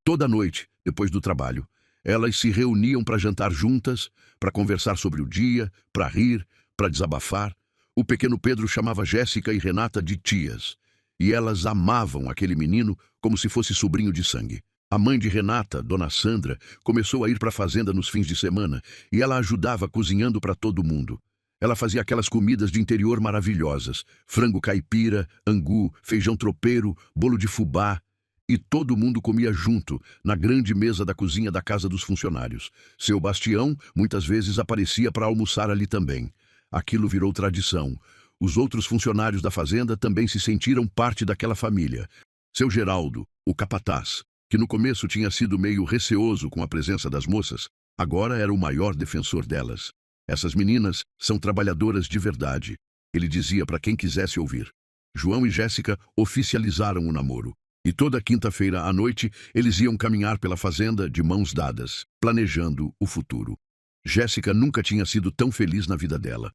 Toda noite, depois do trabalho, elas se reuniam para jantar juntas, para conversar sobre o dia, para rir, para desabafar. O pequeno Pedro chamava Jéssica e Renata de tias, e elas amavam aquele menino como se fosse sobrinho de sangue. A mãe de Renata, Dona Sandra, começou a ir para a fazenda nos fins de semana, e ela ajudava cozinhando para todo mundo. Ela fazia aquelas comidas de interior maravilhosas, frango caipira, angu, feijão tropeiro, bolo de fubá, e todo mundo comia junto, na grande mesa da cozinha da casa dos funcionários. Seu bastião muitas vezes aparecia para almoçar ali também. Aquilo virou tradição. Os outros funcionários da fazenda também se sentiram parte daquela família. Seu Geraldo, o capataz, que no começo tinha sido meio receoso com a presença das moças, agora era o maior defensor delas. Essas meninas são trabalhadoras de verdade, ele dizia para quem quisesse ouvir. João e Jéssica oficializaram o namoro. E toda quinta-feira à noite, eles iam caminhar pela fazenda de mãos dadas, planejando o futuro. Jéssica nunca tinha sido tão feliz na vida dela.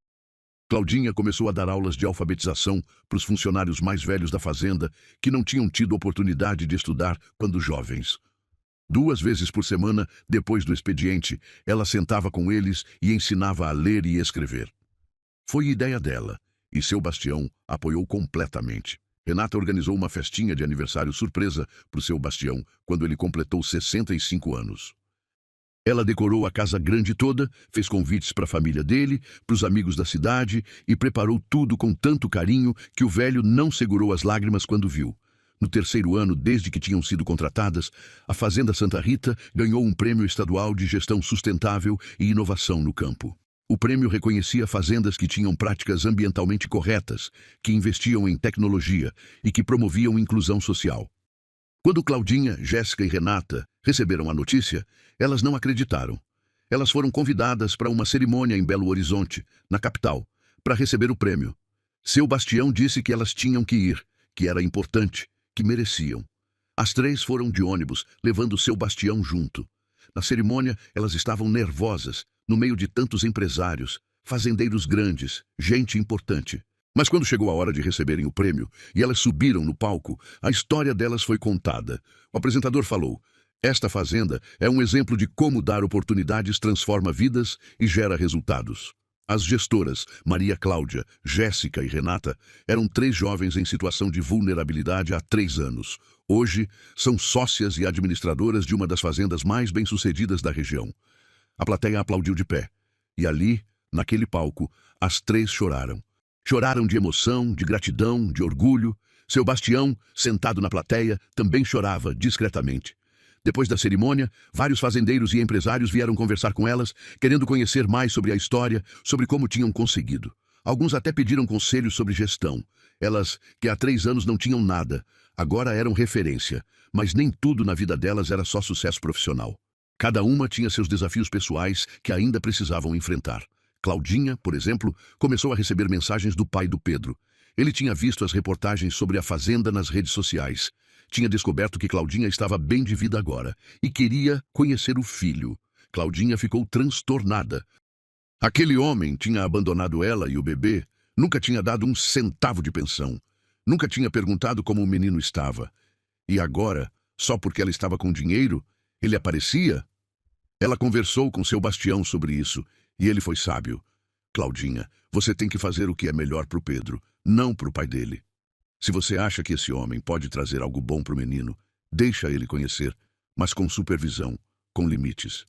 Claudinha começou a dar aulas de alfabetização para os funcionários mais velhos da fazenda, que não tinham tido oportunidade de estudar quando jovens. 2 vezes por semana, depois do expediente, ela sentava com eles e ensinava a ler e escrever. Foi ideia dela, e seu bastião apoiou completamente. Renata organizou uma festinha de aniversário surpresa para o seu bastião quando ele completou 65 anos. Ela decorou a casa grande toda, fez convites para a família dele, para os amigos da cidade e preparou tudo com tanto carinho que o velho não segurou as lágrimas quando viu. No 3º ano, desde que tinham sido contratadas, a Fazenda Santa Rita ganhou um prêmio estadual de gestão sustentável e inovação no campo. O prêmio reconhecia fazendas que tinham práticas ambientalmente corretas, que investiam em tecnologia e que promoviam inclusão social. Quando Claudinha, Jéssica e Renata receberam a notícia, elas não acreditaram. Elas foram convidadas para uma cerimônia em Belo Horizonte, na capital, para receber o prêmio. Seu bastião disse que elas tinham que ir, que era importante, que mereciam. As 3 foram de ônibus, levando seu bastião junto. Na cerimônia, elas estavam nervosas, no meio de tantos empresários, fazendeiros grandes, gente importante. Mas quando chegou a hora de receberem o prêmio e elas subiram no palco, a história delas foi contada. O apresentador falou: "Esta fazenda é um exemplo de como dar oportunidades transforma vidas e gera resultados." As gestoras, Maria Cláudia, Jéssica e Renata, eram 3 jovens em situação de vulnerabilidade há 3 anos. Hoje, são sócias e administradoras de uma das fazendas mais bem-sucedidas da região. A plateia aplaudiu de pé. E ali, naquele palco, as 3 choraram. Choraram de emoção, de gratidão, de orgulho. Seu Bastião, sentado na plateia, também chorava discretamente. Depois da cerimônia, vários fazendeiros e empresários vieram conversar com elas, querendo conhecer mais sobre a história, sobre como tinham conseguido. Alguns até pediram conselhos sobre gestão. Elas, que há 3 anos não tinham nada, agora eram referência, mas nem tudo na vida delas era só sucesso profissional. Cada uma tinha seus desafios pessoais que ainda precisavam enfrentar. Claudinha, por exemplo, começou a receber mensagens do pai do Pedro. Ele tinha visto as reportagens sobre a fazenda nas redes sociais. Tinha descoberto que Claudinha estava bem de vida agora e queria conhecer o filho. Claudinha ficou transtornada. Aquele homem tinha abandonado ela e o bebê, nunca tinha dado um centavo de pensão, nunca tinha perguntado como o menino estava. E agora, só porque ela estava com dinheiro, ele aparecia? Ela conversou com seu Bastião sobre isso e ele foi sábio. Claudinha, você tem que fazer o que é melhor para o Pedro, não para o pai dele. Se você acha que esse homem pode trazer algo bom para o menino, deixa ele conhecer, mas com supervisão, com limites.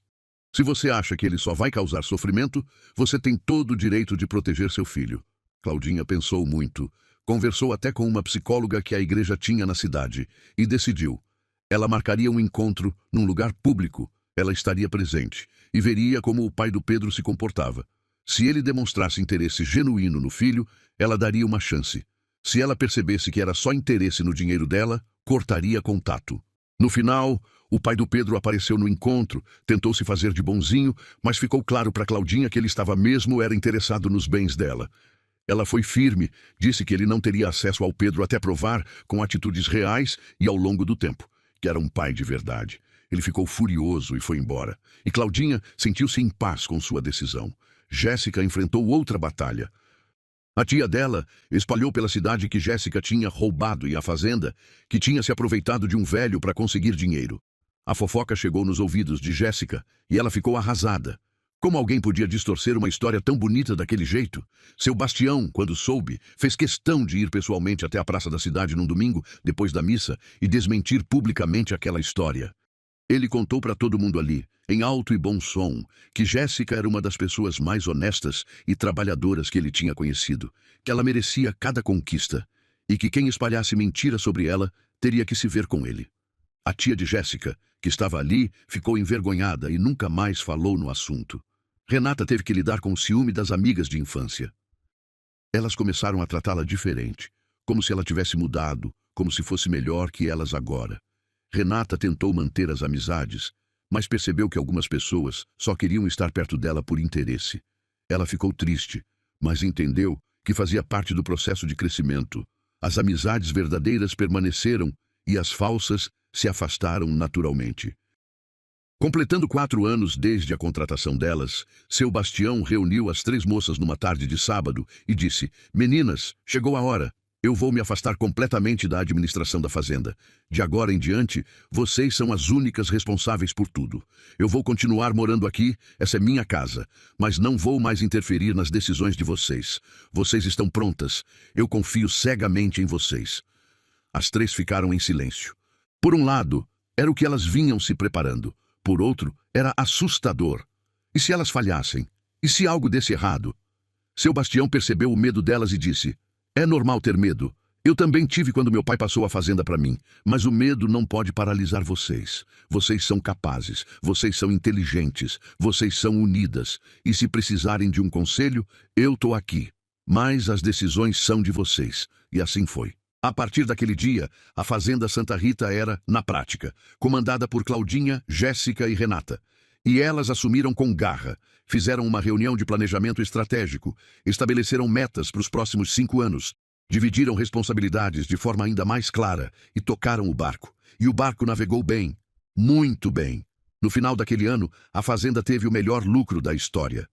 Se você acha que ele só vai causar sofrimento, você tem todo o direito de proteger seu filho. Claudinha pensou muito, conversou até com uma psicóloga que a igreja tinha na cidade e decidiu. Ela marcaria um encontro num lugar público, ela estaria presente e veria como o pai do Pedro se comportava. Se ele demonstrasse interesse genuíno no filho, ela daria uma chance. Se ela percebesse que era só interesse no dinheiro dela, cortaria contato. No final, o pai do Pedro apareceu no encontro, tentou se fazer de bonzinho, mas ficou claro para Claudinha que ele estava mesmo interessado nos bens dela. Ela foi firme, disse que ele não teria acesso ao Pedro até provar, com atitudes reais e ao longo do tempo, que era um pai de verdade. Ele ficou furioso e foi embora. E Claudinha sentiu-se em paz com sua decisão. Jéssica enfrentou outra batalha. A tia dela espalhou pela cidade que Jéssica tinha roubado e a fazenda, que tinha se aproveitado de um velho para conseguir dinheiro. A fofoca chegou nos ouvidos de Jéssica e ela ficou arrasada. Como alguém podia distorcer uma história tão bonita daquele jeito? Seu Bastião, quando soube, fez questão de ir pessoalmente até a praça da cidade num domingo, depois da missa, e desmentir publicamente aquela história. Ele contou para todo mundo ali, em alto e bom som, que Jéssica era uma das pessoas mais honestas e trabalhadoras que ele tinha conhecido, que ela merecia cada conquista, e que quem espalhasse mentira sobre ela teria que se ver com ele. A tia de Jéssica, que estava ali, ficou envergonhada e nunca mais falou no assunto. Renata teve que lidar com o ciúme das amigas de infância. Elas começaram a tratá-la diferente, como se ela tivesse mudado, como se fosse melhor que elas agora. Renata tentou manter as amizades, mas percebeu que algumas pessoas só queriam estar perto dela por interesse. Ela ficou triste, mas entendeu que fazia parte do processo de crescimento. As amizades verdadeiras permaneceram e as falsas se afastaram naturalmente. Completando 4 anos desde a contratação delas, seu Bastião reuniu as 3 moças numa tarde de sábado e disse: "Meninas, chegou a hora. Eu vou me afastar completamente da administração da fazenda. De agora em diante, vocês são as únicas responsáveis por tudo. Eu vou continuar morando aqui, essa é minha casa, mas não vou mais interferir nas decisões de vocês. Vocês estão prontas. Eu confio cegamente em vocês." As 3 ficaram em silêncio. Por um lado, era o que elas vinham se preparando. Por outro, era assustador. E se elas falhassem? E se algo desse errado? Seu Bastião percebeu o medo delas e disse: "É normal ter medo. Eu também tive quando meu pai passou a fazenda para mim. Mas o medo não pode paralisar vocês. Vocês são capazes, vocês são inteligentes, vocês são unidas. E se precisarem de um conselho, eu estou aqui. Mas as decisões são de vocês." E assim foi. A partir daquele dia, a Fazenda Santa Rita era, na prática, comandada por Claudinha, Jéssica e Renata. E elas assumiram com garra, fizeram uma reunião de planejamento estratégico, estabeleceram metas para os próximos 5 anos, dividiram responsabilidades de forma ainda mais clara e tocaram o barco. E o barco navegou bem, muito bem. No final daquele ano, a fazenda teve o melhor lucro da história.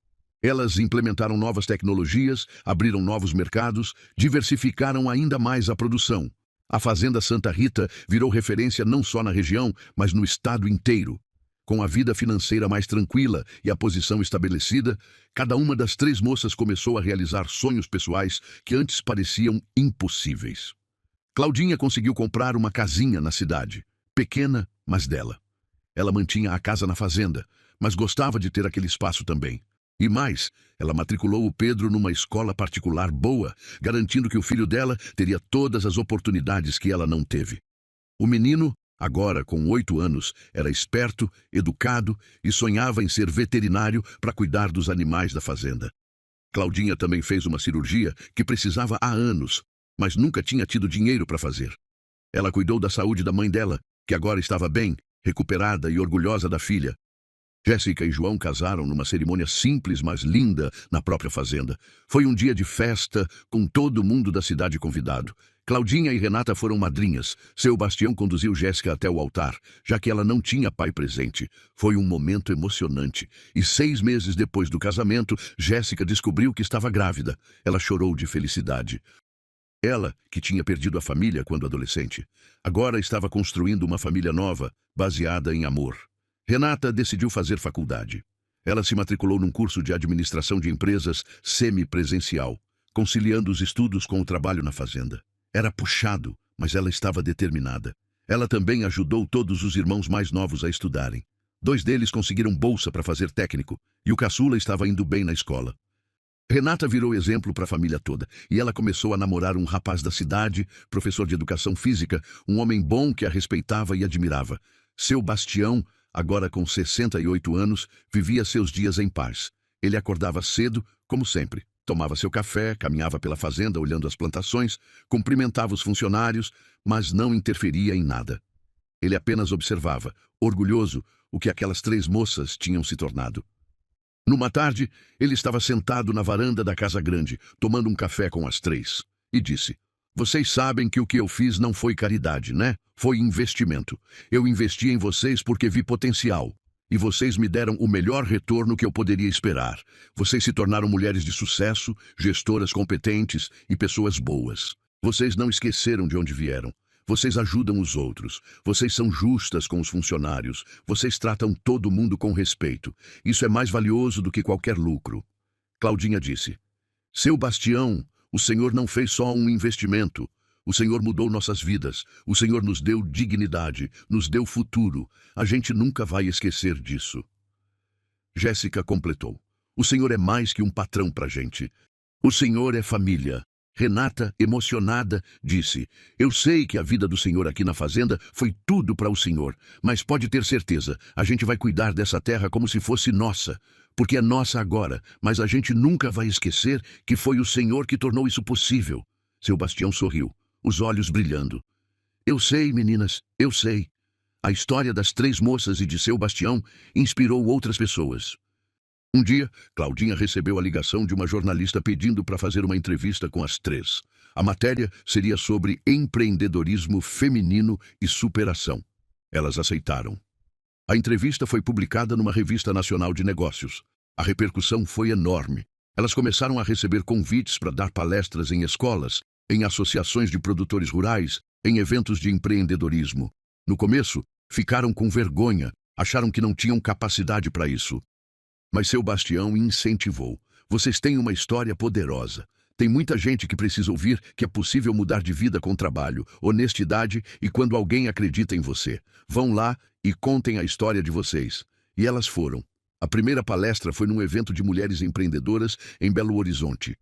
Elas implementaram novas tecnologias, abriram novos mercados, diversificaram ainda mais a produção. A Fazenda Santa Rita virou referência não só na região, mas no estado inteiro. Com a vida financeira mais tranquila e a posição estabelecida, cada uma das 3 moças começou a realizar sonhos pessoais que antes pareciam impossíveis. Claudinha conseguiu comprar uma casinha na cidade, pequena, mas dela. Ela mantinha a casa na fazenda, mas gostava de ter aquele espaço também. E mais, ela matriculou o Pedro numa escola particular boa, garantindo que o filho dela teria todas as oportunidades que ela não teve. O menino, agora com 8 anos, era esperto, educado e sonhava em ser veterinário para cuidar dos animais da fazenda. Claudinha também fez uma cirurgia que precisava há anos, mas nunca tinha tido dinheiro para fazer. Ela cuidou da saúde da mãe dela, que agora estava bem, recuperada e orgulhosa da filha. Jéssica e João casaram numa cerimônia simples, mas linda, na própria fazenda. Foi um dia de festa, com todo mundo da cidade convidado. Claudinha e Renata foram madrinhas. Seu Bastião conduziu Jéssica até o altar, já que ela não tinha pai presente. Foi um momento emocionante. E 6 meses depois do casamento, Jéssica descobriu que estava grávida. Ela chorou de felicidade. Ela, que tinha perdido a família quando adolescente, agora estava construindo uma família nova, baseada em amor. Renata decidiu fazer faculdade. Ela se matriculou num curso de administração de empresas semipresencial, conciliando os estudos com o trabalho na fazenda. Era puxado, mas ela estava determinada. Ela também ajudou todos os irmãos mais novos a estudarem. 2 deles conseguiram bolsa para fazer técnico, e o caçula estava indo bem na escola. Renata virou exemplo para a família toda, e ela começou a namorar um rapaz da cidade, professor de educação física, um homem bom que a respeitava e admirava. Seu Bastião, agora com 68 anos, vivia seus dias em paz. Ele acordava cedo, como sempre. Tomava seu café, caminhava pela fazenda olhando as plantações, cumprimentava os funcionários, mas não interferia em nada. Ele apenas observava, orgulhoso, o que aquelas 3 moças tinham se tornado. Numa tarde, ele estava sentado na varanda da casa grande, tomando um café com as 3, e disse: "Vocês sabem que o que eu fiz não foi caridade, né? Foi investimento. Eu investi em vocês porque vi potencial. E vocês me deram o melhor retorno que eu poderia esperar. Vocês se tornaram mulheres de sucesso, gestoras competentes e pessoas boas. Vocês não esqueceram de onde vieram. Vocês ajudam os outros. Vocês são justas com os funcionários. Vocês tratam todo mundo com respeito. Isso é mais valioso do que qualquer lucro." Claudinha disse: "Seu Bastião, o Senhor não fez só um investimento. O Senhor mudou nossas vidas. O Senhor nos deu dignidade, nos deu futuro. A gente nunca vai esquecer disso." Jéssica completou: "O Senhor é mais que um patrão pra gente. O Senhor é família." Renata, emocionada, disse: "Eu sei que a vida do Senhor aqui na fazenda foi tudo para o Senhor, mas pode ter certeza, a gente vai cuidar dessa terra como se fosse nossa, porque é nossa agora, mas a gente nunca vai esquecer que foi o Senhor que tornou isso possível." Seu Bastião sorriu, os olhos brilhando. "Eu sei, meninas, eu sei." A história das 3 moças e de seu Bastião inspirou outras pessoas. Um dia, Claudinha recebeu a ligação de uma jornalista pedindo para fazer uma entrevista com as 3. A matéria seria sobre empreendedorismo feminino e superação. Elas aceitaram. A entrevista foi publicada numa revista nacional de negócios. A repercussão foi enorme. Elas começaram a receber convites para dar palestras em escolas, em associações de produtores rurais, em eventos de empreendedorismo. No começo, ficaram com vergonha, acharam que não tinham capacidade para isso. Mas seu Bastião incentivou. "Vocês têm uma história poderosa. Tem muita gente que precisa ouvir que é possível mudar de vida com trabalho, honestidade e quando alguém acredita em você. Vão lá e contem a história de vocês." E elas foram. A primeira palestra foi num evento de mulheres empreendedoras em Belo Horizonte.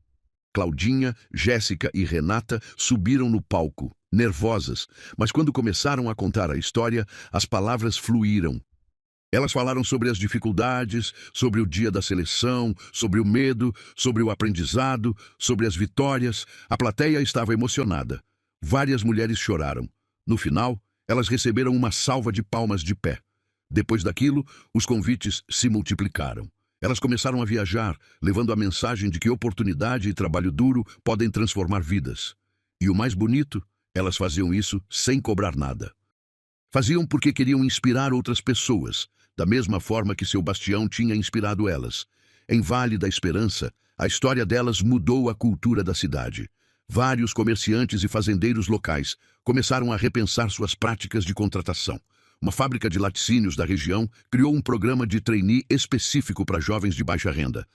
Claudinha, Jéssica e Renata subiram no palco, nervosas, mas quando começaram a contar a história, as palavras fluíram. Elas falaram sobre as dificuldades, sobre o dia da seleção, sobre o medo, sobre o aprendizado, sobre as vitórias. A plateia estava emocionada. Várias mulheres choraram. No final, elas receberam uma salva de palmas de pé. Depois daquilo, os convites se multiplicaram. Elas começaram a viajar, levando a mensagem de que oportunidade e trabalho duro podem transformar vidas. E o mais bonito, elas faziam isso sem cobrar nada. Faziam porque queriam inspirar outras pessoas, da mesma forma que seu Bastião tinha inspirado elas. Em Vale da Esperança, a história delas mudou a cultura da cidade. Vários comerciantes e fazendeiros locais começaram a repensar suas práticas de contratação. uma fábrica de laticínios da região, criou um programa de trainee específico para jovens de baixa renda.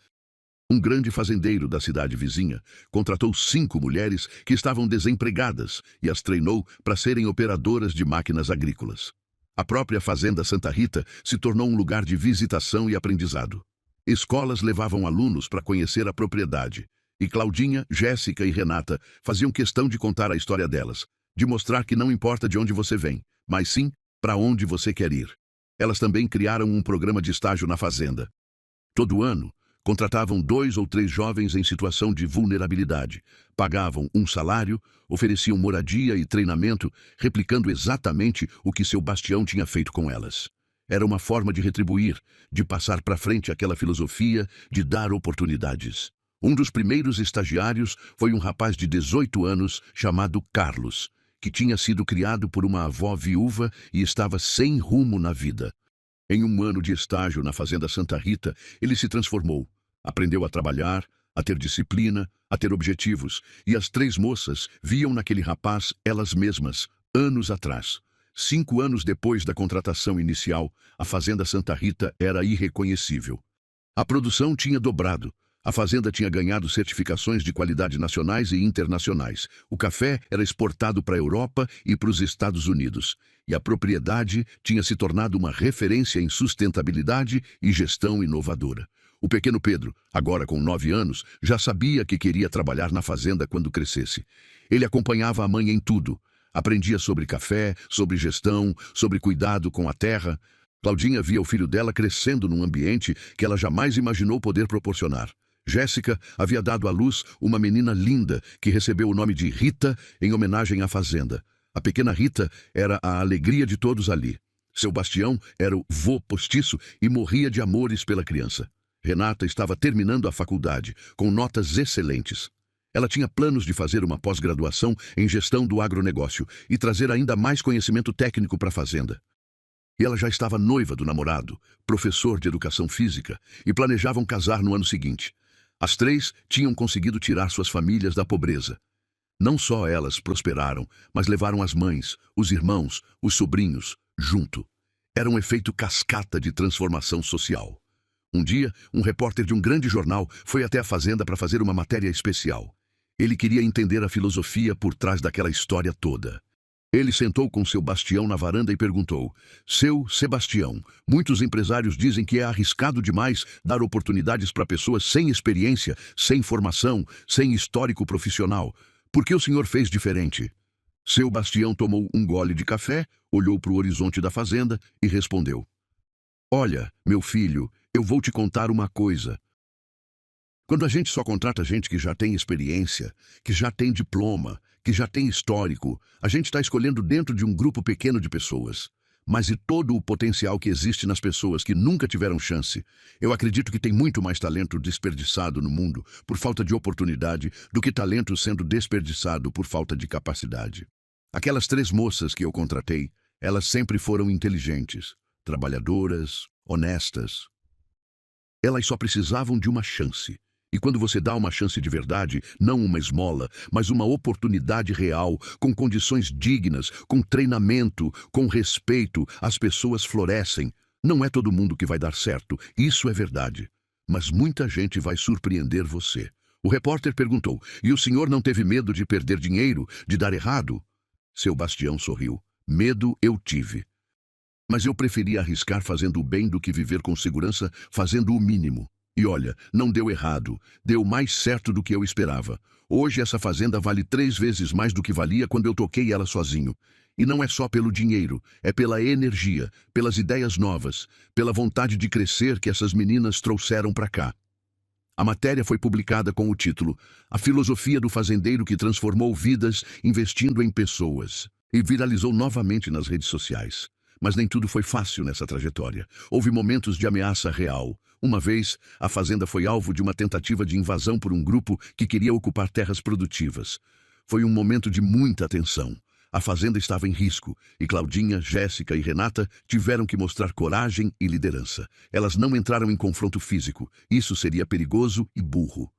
Um grande fazendeiro da cidade vizinha contratou 5 mulheres que estavam desempregadas e as treinou para serem operadoras de máquinas agrícolas. A própria Fazenda Santa Rita se tornou um lugar de visitação e aprendizado. Escolas levavam alunos para conhecer a propriedade, e Claudinha, Jéssica e Renata faziam questão de contar a história delas, de mostrar que não importa de onde você vem, mas sim para onde você quer ir. Elas também criaram um programa de estágio na fazenda. Todo ano, contratavam 2 ou 3 jovens em situação de vulnerabilidade, pagavam um salário, ofereciam moradia e treinamento, replicando exatamente o que seu Bastião tinha feito com elas. Era uma forma de retribuir, de passar para frente aquela filosofia de dar oportunidades. Um dos primeiros estagiários foi um rapaz de 18 anos chamado Carlos, que tinha sido criado por uma avó viúva e estava sem rumo na vida. Em um ano de estágio na Fazenda Santa Rita, ele se transformou. Aprendeu a trabalhar, a ter disciplina, a ter objetivos, e as 3 moças viam naquele rapaz elas mesmas, anos atrás. 5 anos depois da contratação inicial, a Fazenda Santa Rita era irreconhecível. A produção tinha dobrado. A fazenda tinha ganhado certificações de qualidade nacionais e internacionais. O café era exportado para a Europa e para os Estados Unidos. E a propriedade tinha se tornado uma referência em sustentabilidade e gestão inovadora. O pequeno Pedro, agora com 9 anos, já sabia que queria trabalhar na fazenda quando crescesse. Ele acompanhava a mãe em tudo. Aprendia sobre café, sobre gestão, sobre cuidado com a terra. Claudinha via o filho dela crescendo num ambiente que ela jamais imaginou poder proporcionar. Jéssica havia dado à luz uma menina linda que recebeu o nome de Rita em homenagem à fazenda. A pequena Rita era a alegria de todos ali. Seu Bastião era o vô postiço e morria de amores pela criança. Renata estava terminando a faculdade, com notas excelentes. Ela tinha planos de fazer uma pós-graduação em gestão do agronegócio e trazer ainda mais conhecimento técnico para a fazenda. E ela já estava noiva do namorado, professor de educação física, e planejavam casar no ano seguinte. As 3 tinham conseguido tirar suas famílias da pobreza. Não só elas prosperaram, mas levaram as mães, os irmãos, os sobrinhos, junto. Era um efeito cascata de transformação social. Um dia, um repórter de um grande jornal foi até a fazenda para fazer uma matéria especial. Ele queria entender a filosofia por trás daquela história toda. Ele sentou com seu Bastião na varanda e perguntou: "Seu Sebastião, muitos empresários dizem que é arriscado demais dar oportunidades para pessoas sem experiência, sem formação, sem histórico profissional. Por que o senhor fez diferente?" Seu Bastião tomou um gole de café, olhou para o horizonte da fazenda e respondeu: "Olha, meu filho, eu vou te contar uma coisa. Quando a gente só contrata gente que já tem experiência, que já tem diploma, que já tem histórico, a gente está escolhendo dentro de um grupo pequeno de pessoas. Mas e todo o potencial que existe nas pessoas que nunca tiveram chance? Eu acredito que tem muito mais talento desperdiçado no mundo por falta de oportunidade do que talento sendo desperdiçado por falta de capacidade. Aquelas 3 moças que eu contratei, elas sempre foram inteligentes, trabalhadoras, honestas. Elas só precisavam de uma chance. E quando você dá uma chance de verdade, não uma esmola, mas uma oportunidade real, com condições dignas, com treinamento, com respeito, as pessoas florescem. Não é todo mundo que vai dar certo, isso é verdade. Mas muita gente vai surpreender você. O repórter perguntou: "E o senhor não teve medo de perder dinheiro, de dar errado?" Seu Bastião sorriu: "Medo eu tive. Mas eu preferi arriscar fazendo o bem do que viver com segurança fazendo o mínimo. E olha, não deu errado, deu mais certo do que eu esperava. Hoje essa fazenda vale 3 vezes mais do que valia quando eu toquei ela sozinho. E não é só pelo dinheiro, é pela energia, pelas ideias novas, pela vontade de crescer que essas meninas trouxeram para cá." A matéria foi publicada com o título "A filosofia do fazendeiro que transformou vidas investindo em pessoas" e viralizou novamente nas redes sociais. Mas nem tudo foi fácil nessa trajetória. Houve momentos de ameaça real. Uma vez, a fazenda foi alvo de uma tentativa de invasão por um grupo que queria ocupar terras produtivas. Foi um momento de muita tensão. A fazenda estava em risco, e Claudinha, Jéssica e Renata tiveram que mostrar coragem e liderança. Elas não entraram em confronto físico. Isso seria perigoso e burro.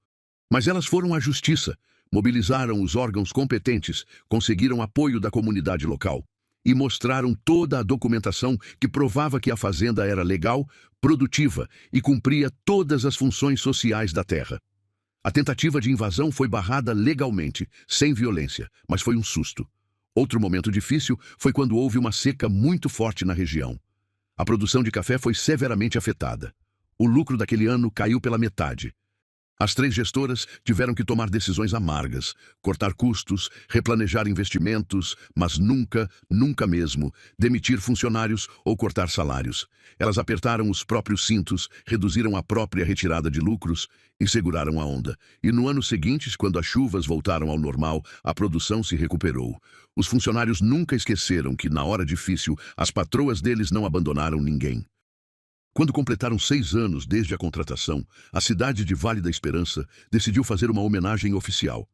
Mas elas foram à justiça, mobilizaram os órgãos competentes, conseguiram apoio da comunidade local. e mostraram toda a documentação que provava que a fazenda era legal, produtiva e cumpria todas as funções sociais da terra. A tentativa de invasão foi barrada legalmente, sem violência, mas foi um susto. Outro momento difícil foi quando houve uma seca muito forte na região. A produção de café foi severamente afetada. O lucro daquele ano caiu pela metade. As 3 gestoras tiveram que tomar decisões amargas, cortar custos, replanejar investimentos, mas nunca mesmo, demitir funcionários ou cortar salários. Elas apertaram os próprios cintos, reduziram a própria retirada de lucros e seguraram a onda. E no ano seguinte, quando as chuvas voltaram ao normal, a produção se recuperou. Os funcionários nunca esqueceram que, na hora difícil, as patroas deles não abandonaram ninguém. Quando completaram 6 anos desde a contratação, a cidade de Vale da Esperança decidiu fazer uma homenagem oficial.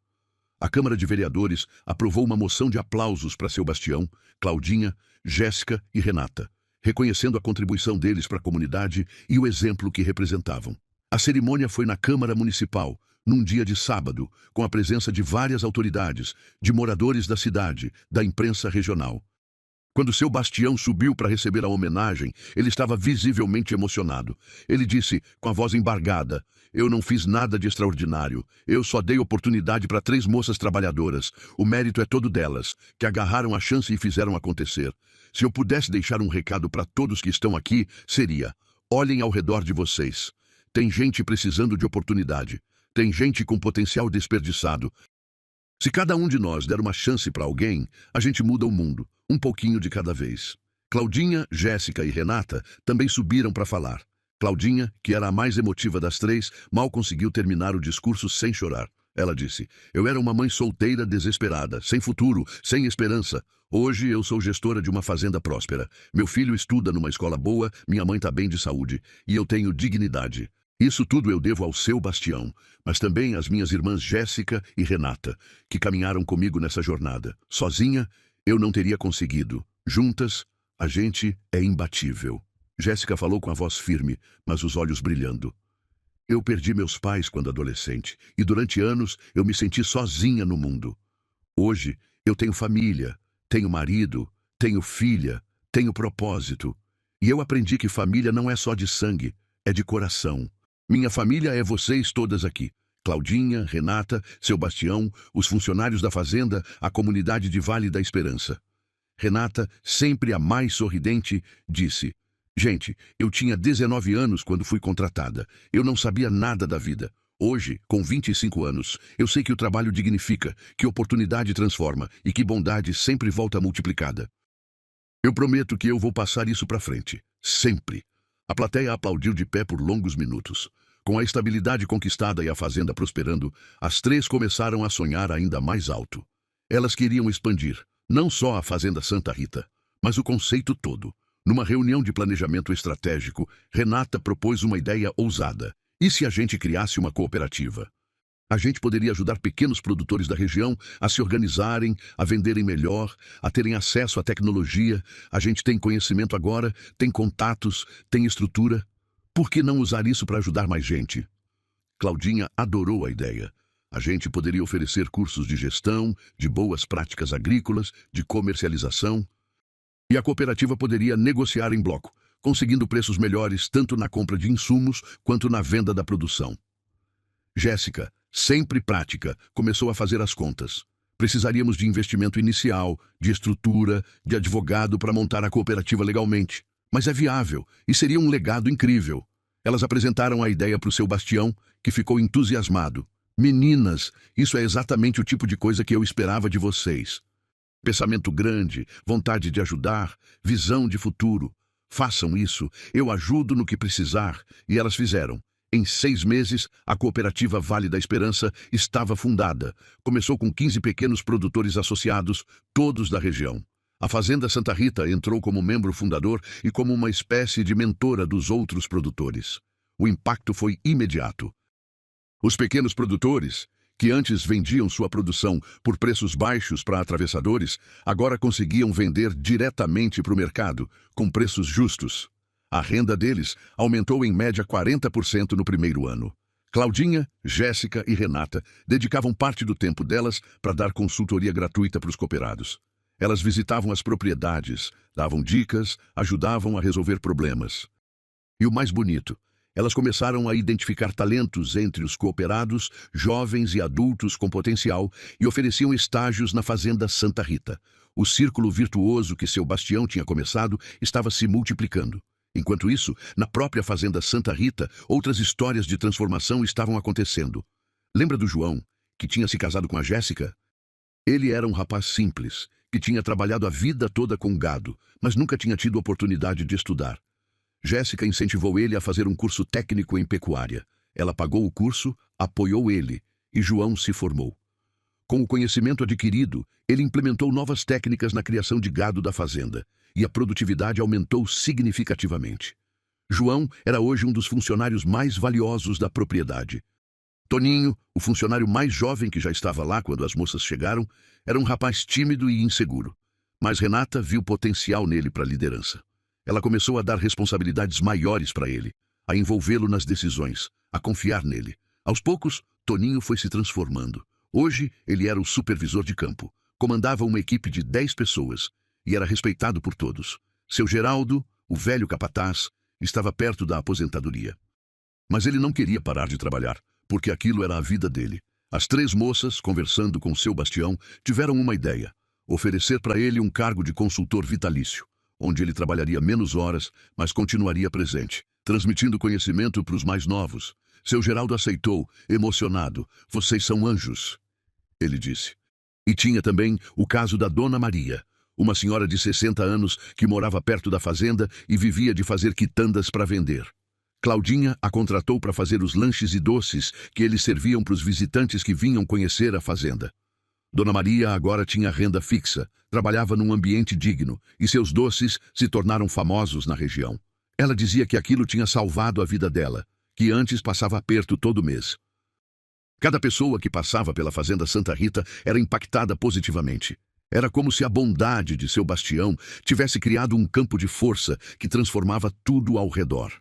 A Câmara de Vereadores aprovou uma moção de aplausos para seu Bastião, Claudinha, Jéssica e Renata, reconhecendo a contribuição deles para a comunidade e o exemplo que representavam. A cerimônia foi na Câmara Municipal, num dia de sábado, com a presença de várias autoridades, de moradores da cidade, da imprensa regional. Quando seu Bastião subiu para receber a homenagem, ele estava visivelmente emocionado. Ele disse, com a voz embargada, "Eu não fiz nada de extraordinário. Eu só dei oportunidade para 3 moças trabalhadoras. O mérito é todo delas, que agarraram a chance e fizeram acontecer. Se eu pudesse deixar um recado para todos que estão aqui, seria: olhem ao redor de vocês. Tem gente precisando de oportunidade. Tem gente com potencial desperdiçado. Se cada um de nós der uma chance para alguém, a gente muda o mundo, um pouquinho de cada vez." Claudinha, Jéssica e Renata também subiram para falar. Claudinha, que era a mais emotiva das 3, mal conseguiu terminar o discurso sem chorar. Ela disse, "Eu era uma mãe solteira desesperada, sem futuro, sem esperança. Hoje eu sou gestora de uma fazenda próspera. Meu filho estuda numa escola boa, minha mãe está bem de saúde, e eu tenho dignidade. Isso tudo eu devo ao seu Bastião, mas também às minhas irmãs Jéssica e Renata, que caminharam comigo nessa jornada. Sozinha, eu não teria conseguido. Juntas, a gente é imbatível." Jéssica falou com a voz firme, mas os olhos brilhando. "Eu perdi meus pais quando adolescente, e durante anos eu me senti sozinha no mundo. Hoje, eu tenho família, tenho marido, tenho filha, tenho propósito. E eu aprendi que família não é só de sangue, é de coração. Minha família é vocês todas aqui. Claudinha, Renata, seu Bastião, os funcionários da fazenda, a comunidade de Vale da Esperança." Renata, sempre a mais sorridente, disse, "Gente, eu tinha 19 anos quando fui contratada. Eu não sabia nada da vida. Hoje, com 25 anos, eu sei que o trabalho dignifica, que oportunidade transforma e que bondade sempre volta multiplicada. Eu prometo que eu vou passar isso para frente. Sempre." A plateia aplaudiu de pé por longos minutos. Com a estabilidade conquistada e a fazenda prosperando, as 3 começaram a sonhar ainda mais alto. Elas queriam expandir, não só a Fazenda Santa Rita, mas o conceito todo. Numa reunião de planejamento estratégico, Renata propôs uma ideia ousada. E se a gente criasse uma cooperativa? A gente poderia ajudar pequenos produtores da região a se organizarem, a venderem melhor, a terem acesso à tecnologia. A gente tem conhecimento agora, tem contatos, tem estrutura. Por que não usar isso para ajudar mais gente? Claudinha adorou a ideia. A gente poderia oferecer cursos de gestão, de boas práticas agrícolas, de comercialização. E a cooperativa poderia negociar em bloco, conseguindo preços melhores tanto na compra de insumos quanto na venda da produção. Jéssica, sempre prática, começou a fazer as contas. Precisaríamos de investimento inicial, de estrutura, de advogado para montar a cooperativa legalmente. Mas é viável e seria um legado incrível. Elas apresentaram a ideia para o seu Bastião, que ficou entusiasmado. "Meninas, isso é exatamente o tipo de coisa que eu esperava de vocês. Pensamento grande, vontade de ajudar, visão de futuro. Façam isso, eu ajudo no que precisar." E elas fizeram. Em 6 meses, a cooperativa Vale da Esperança estava fundada. Começou com 15 pequenos produtores associados, todos da região. A Fazenda Santa Rita entrou como membro fundador e como uma espécie de mentora dos outros produtores. O impacto foi imediato. Os pequenos produtores, que antes vendiam sua produção por preços baixos para atravessadores, agora conseguiam vender diretamente para o mercado, com preços justos. A renda deles aumentou em média 40% no primeiro ano. Claudinha, Jéssica e Renata dedicavam parte do tempo delas para dar consultoria gratuita para os cooperados. Elas visitavam as propriedades, davam dicas, ajudavam a resolver problemas. E o mais bonito, elas começaram a identificar talentos entre os cooperados, jovens e adultos com potencial, e ofereciam estágios na fazenda Santa Rita. O círculo virtuoso que seu Bastião tinha começado estava se multiplicando. Enquanto isso, na própria fazenda Santa Rita, outras histórias de transformação estavam acontecendo. Lembra do João, que tinha se casado com a Jéssica? Ele era um rapaz simples, que tinha trabalhado a vida toda com gado, mas nunca tinha tido oportunidade de estudar. Jéssica incentivou ele a fazer um curso técnico em pecuária. Ela pagou o curso, apoiou ele, e João se formou. Com o conhecimento adquirido, ele implementou novas técnicas na criação de gado da fazenda, e a produtividade aumentou significativamente. João era hoje um dos funcionários mais valiosos da propriedade. Toninho, o funcionário mais jovem que já estava lá quando as moças chegaram, era um rapaz tímido e inseguro. Mas Renata viu potencial nele para a liderança. Ela começou a dar responsabilidades maiores para ele, a envolvê-lo nas decisões, a confiar nele. Aos poucos, Toninho foi se transformando. Hoje, ele era o supervisor de campo, comandava uma equipe de 10 pessoas e era respeitado por todos. Seu Geraldo, o velho capataz, estava perto da aposentadoria. Mas ele não queria parar de trabalhar, porque aquilo era a vida dele. As 3 moças, conversando com seu Bastião, tiveram uma ideia: oferecer para ele um cargo de consultor vitalício, onde ele trabalharia menos horas, mas continuaria presente, transmitindo conhecimento para os mais novos. Seu Geraldo aceitou, emocionado. "Vocês são anjos", ele disse. E tinha também o caso da Dona Maria, uma senhora de 60 anos que morava perto da fazenda e vivia de fazer quitandas para vender. Claudinha a contratou para fazer os lanches e doces que eles serviam para os visitantes que vinham conhecer a fazenda. Dona Maria agora tinha renda fixa, trabalhava num ambiente digno e seus doces se tornaram famosos na região. Ela dizia que aquilo tinha salvado a vida dela, que antes passava aperto todo mês. Cada pessoa que passava pela fazenda Santa Rita era impactada positivamente. Era como se a bondade de seu Bastião tivesse criado um campo de força que transformava tudo ao redor.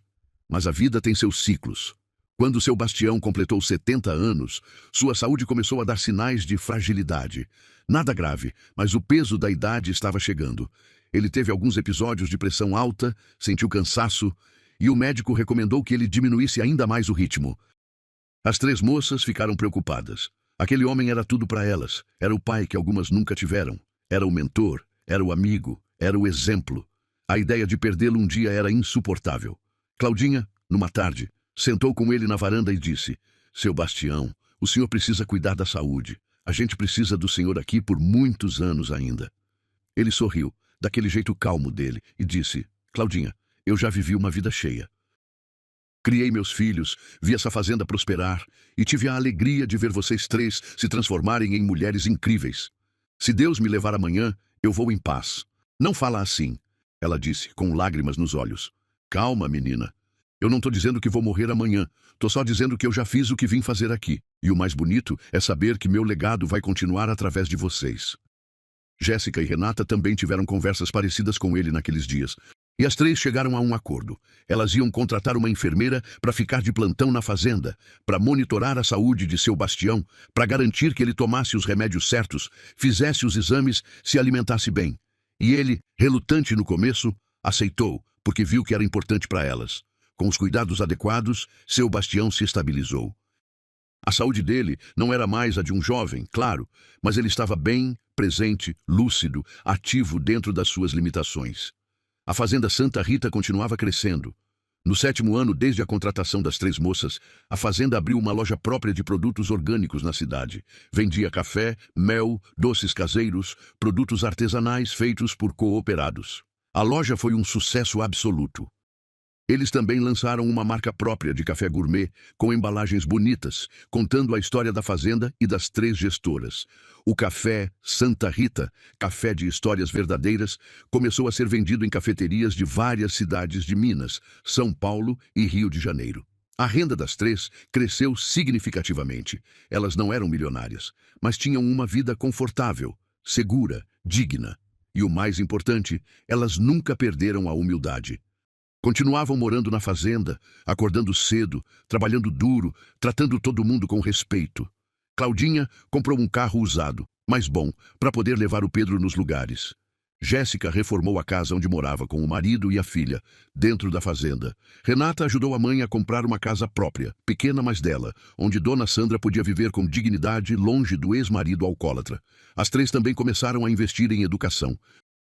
Mas a vida tem seus ciclos. Quando seu Bastião completou 70 anos, sua saúde começou a dar sinais de fragilidade. Nada grave, mas o peso da idade estava chegando. Ele teve alguns episódios de pressão alta, sentiu cansaço, e o médico recomendou que ele diminuísse ainda mais o ritmo. As 3 moças ficaram preocupadas. Aquele homem era tudo para elas. Era o pai que algumas nunca tiveram. Era o mentor, era o amigo, era o exemplo. A ideia de perdê-lo um dia era insuportável. Claudinha, numa tarde, sentou com ele na varanda e disse: "Seu Bastião, o senhor precisa cuidar da saúde. A gente precisa do senhor aqui por muitos anos ainda." Ele sorriu, daquele jeito calmo dele, e disse: "Claudinha, eu já vivi uma vida cheia. Criei meus filhos, vi essa fazenda prosperar e tive a alegria de ver vocês 3 se transformarem em mulheres incríveis. Se Deus me levar amanhã, eu vou em paz." "Não fala assim", ela disse, com lágrimas nos olhos. "Calma, menina. Eu não estou dizendo que vou morrer amanhã. Estou só dizendo que eu já fiz o que vim fazer aqui. E o mais bonito é saber que meu legado vai continuar através de vocês." Jéssica e Renata também tiveram conversas parecidas com ele naqueles dias. E as 3 chegaram a um acordo. Elas iam contratar uma enfermeira para ficar de plantão na fazenda, para monitorar a saúde de seu Bastião, para garantir que ele tomasse os remédios certos, fizesse os exames, se alimentasse bem. E ele, relutante no começo, aceitou, porque viu que era importante para elas. Com os cuidados adequados, seu Bastião se estabilizou. A saúde dele não era mais a de um jovem, claro, mas ele estava bem, presente, lúcido, ativo dentro das suas limitações. A fazenda Santa Rita continuava crescendo. No 7º ano, desde a contratação das 3 moças, a fazenda abriu uma loja própria de produtos orgânicos na cidade. Vendia café, mel, doces caseiros, produtos artesanais feitos por cooperados. A loja foi um sucesso absoluto. Eles também lançaram uma marca própria de café gourmet, com embalagens bonitas, contando a história da fazenda e das 3 gestoras. O café Santa Rita, café de histórias verdadeiras, começou a ser vendido em cafeterias de várias cidades de Minas, São Paulo e Rio de Janeiro. A renda das 3 cresceu significativamente. Elas não eram milionárias, mas tinham uma vida confortável, segura, digna. E o mais importante, elas nunca perderam a humildade. Continuavam morando na fazenda, acordando cedo, trabalhando duro, tratando todo mundo com respeito. Claudinha comprou um carro usado, mas bom para poder levar o Pedro nos lugares. Jéssica reformou a casa onde morava com o marido e a filha, dentro da fazenda. Renata ajudou a mãe a comprar uma casa própria, pequena mas dela, onde Dona Sandra podia viver com dignidade longe do ex-marido alcoólatra. As três também começaram a investir em educação.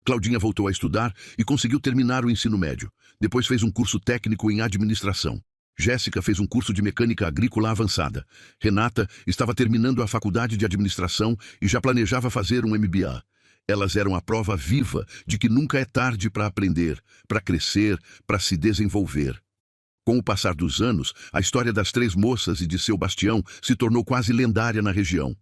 Claudinha voltou a estudar e conseguiu terminar o ensino médio. Depois fez um curso técnico em administração. Jéssica fez um curso de mecânica agrícola avançada. Renata estava terminando a faculdade de administração e já planejava fazer um MBA. Elas eram a prova viva de que nunca é tarde para aprender, para crescer, para se desenvolver. Com o passar dos anos, a história das três moças e de seu bastião se tornou quase lendária na região.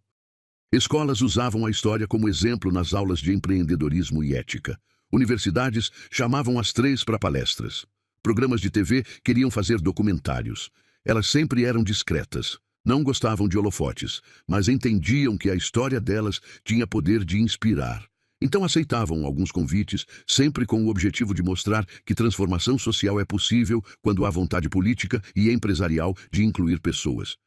Escolas usavam a história como exemplo nas aulas de empreendedorismo e ética. Universidades chamavam as três para palestras. Programas de TV queriam fazer documentários. Elas sempre eram discretas. Não gostavam de holofotes, mas entendiam que a história delas tinha poder de inspirar. Então aceitavam alguns convites, sempre com o objetivo de mostrar que transformação social é possível quando há vontade política e empresarial de incluir pessoas.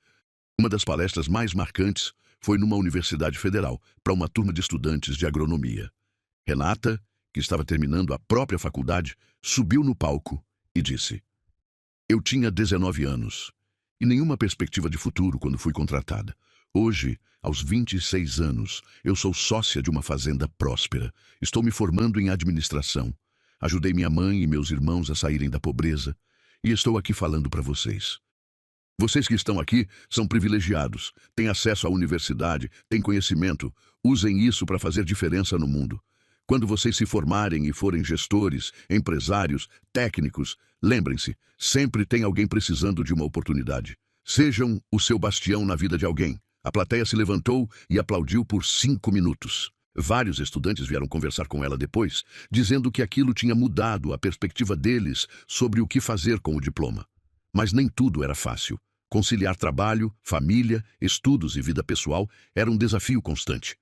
Uma das palestras mais marcantes foi numa universidade federal, para uma turma de estudantes de agronomia. Renata, que estava terminando a própria faculdade, subiu no palco e disse: "Eu tinha 19 anos e nenhuma perspectiva de futuro quando fui contratada. Hoje, aos 26 anos, eu sou sócia de uma fazenda próspera. Estou me formando em administração. Ajudei minha mãe e meus irmãos a saírem da pobreza e estou aqui falando para vocês. Vocês que estão aqui são privilegiados, têm acesso à universidade, têm conhecimento. Usem isso para fazer diferença no mundo. Quando vocês se formarem e forem gestores, empresários, técnicos, lembrem-se, sempre tem alguém precisando de uma oportunidade. Sejam o seu bastião na vida de alguém." A plateia se levantou e aplaudiu por 5 minutos. Vários estudantes vieram conversar com ela depois, dizendo que aquilo tinha mudado a perspectiva deles sobre o que fazer com o diploma. Mas nem tudo era fácil. Conciliar trabalho, família, estudos e vida pessoal era um desafio constante.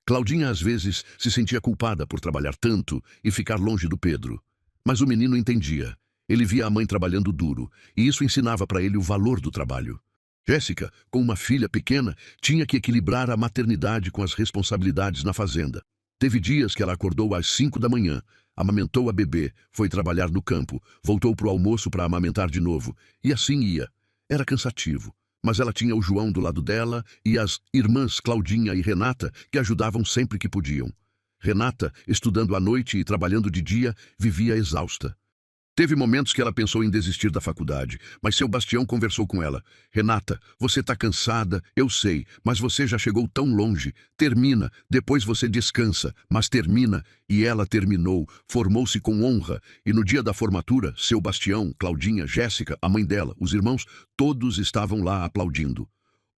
Claudinha às vezes se sentia culpada por trabalhar tanto e ficar longe do Pedro. Mas o menino entendia. Ele via a mãe trabalhando duro, e isso ensinava para ele o valor do trabalho. Jéssica, com uma filha pequena, tinha que equilibrar a maternidade com as responsabilidades na fazenda. Teve dias que ela acordou às 5 da manhã, amamentou a bebê, foi trabalhar no campo, voltou para o almoço para amamentar de novo, e assim ia. Era cansativo, mas ela tinha o João do lado dela e as irmãs Claudinha e Renata, que ajudavam sempre que podiam. Renata, estudando à noite e trabalhando de dia, vivia exausta. Teve momentos que ela pensou em desistir da faculdade, mas seu bastião conversou com ela. "Renata, você está cansada, eu sei, mas você já chegou tão longe. Termina, depois você descansa, mas termina." E ela terminou, formou-se com honra, e no dia da formatura, seu bastião, Claudinha, Jéssica, a mãe dela, os irmãos, todos estavam lá aplaudindo.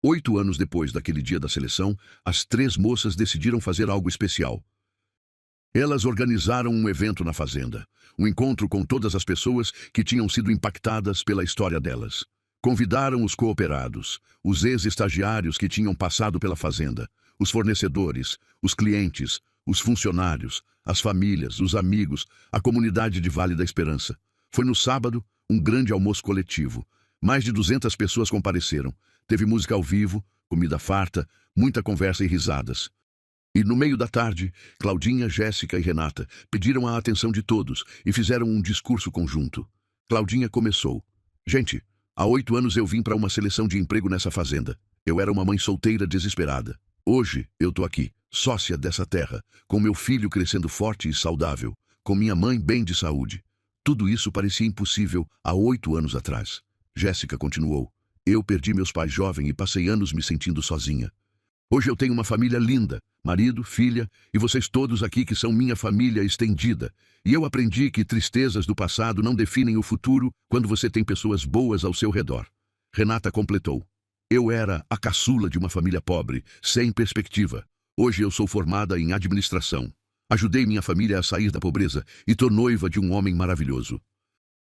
8 anos depois daquele dia da seleção, as três moças decidiram fazer algo especial. Elas organizaram um evento na fazenda, um encontro com todas as pessoas que tinham sido impactadas pela história delas. Convidaram os cooperados, os ex-estagiários que tinham passado pela fazenda, os fornecedores, os clientes, os funcionários, as famílias, os amigos, a comunidade de Vale da Esperança. Foi no sábado, um grande almoço coletivo. Mais de 200 pessoas compareceram. Teve música ao vivo, comida farta, muita conversa e risadas. E no meio da tarde, Claudinha, Jéssica e Renata pediram a atenção de todos e fizeram um discurso conjunto. Claudinha começou: "Gente, há 8 anos eu vim para uma seleção de emprego nessa fazenda. Eu era uma mãe solteira desesperada. Hoje eu tô aqui, sócia dessa terra, com meu filho crescendo forte e saudável, com minha mãe bem de saúde. Tudo isso parecia impossível há 8 anos atrás." Jéssica continuou: "Eu perdi meus pais jovem e passei anos me sentindo sozinha. Hoje eu tenho uma família linda, marido, filha, e vocês todos aqui que são minha família estendida. E eu aprendi que tristezas do passado não definem o futuro quando você tem pessoas boas ao seu redor." Renata completou: "Eu era a caçula de uma família pobre, sem perspectiva. Hoje eu sou formada em administração. Ajudei minha família a sair da pobreza e tô noiva de um homem maravilhoso.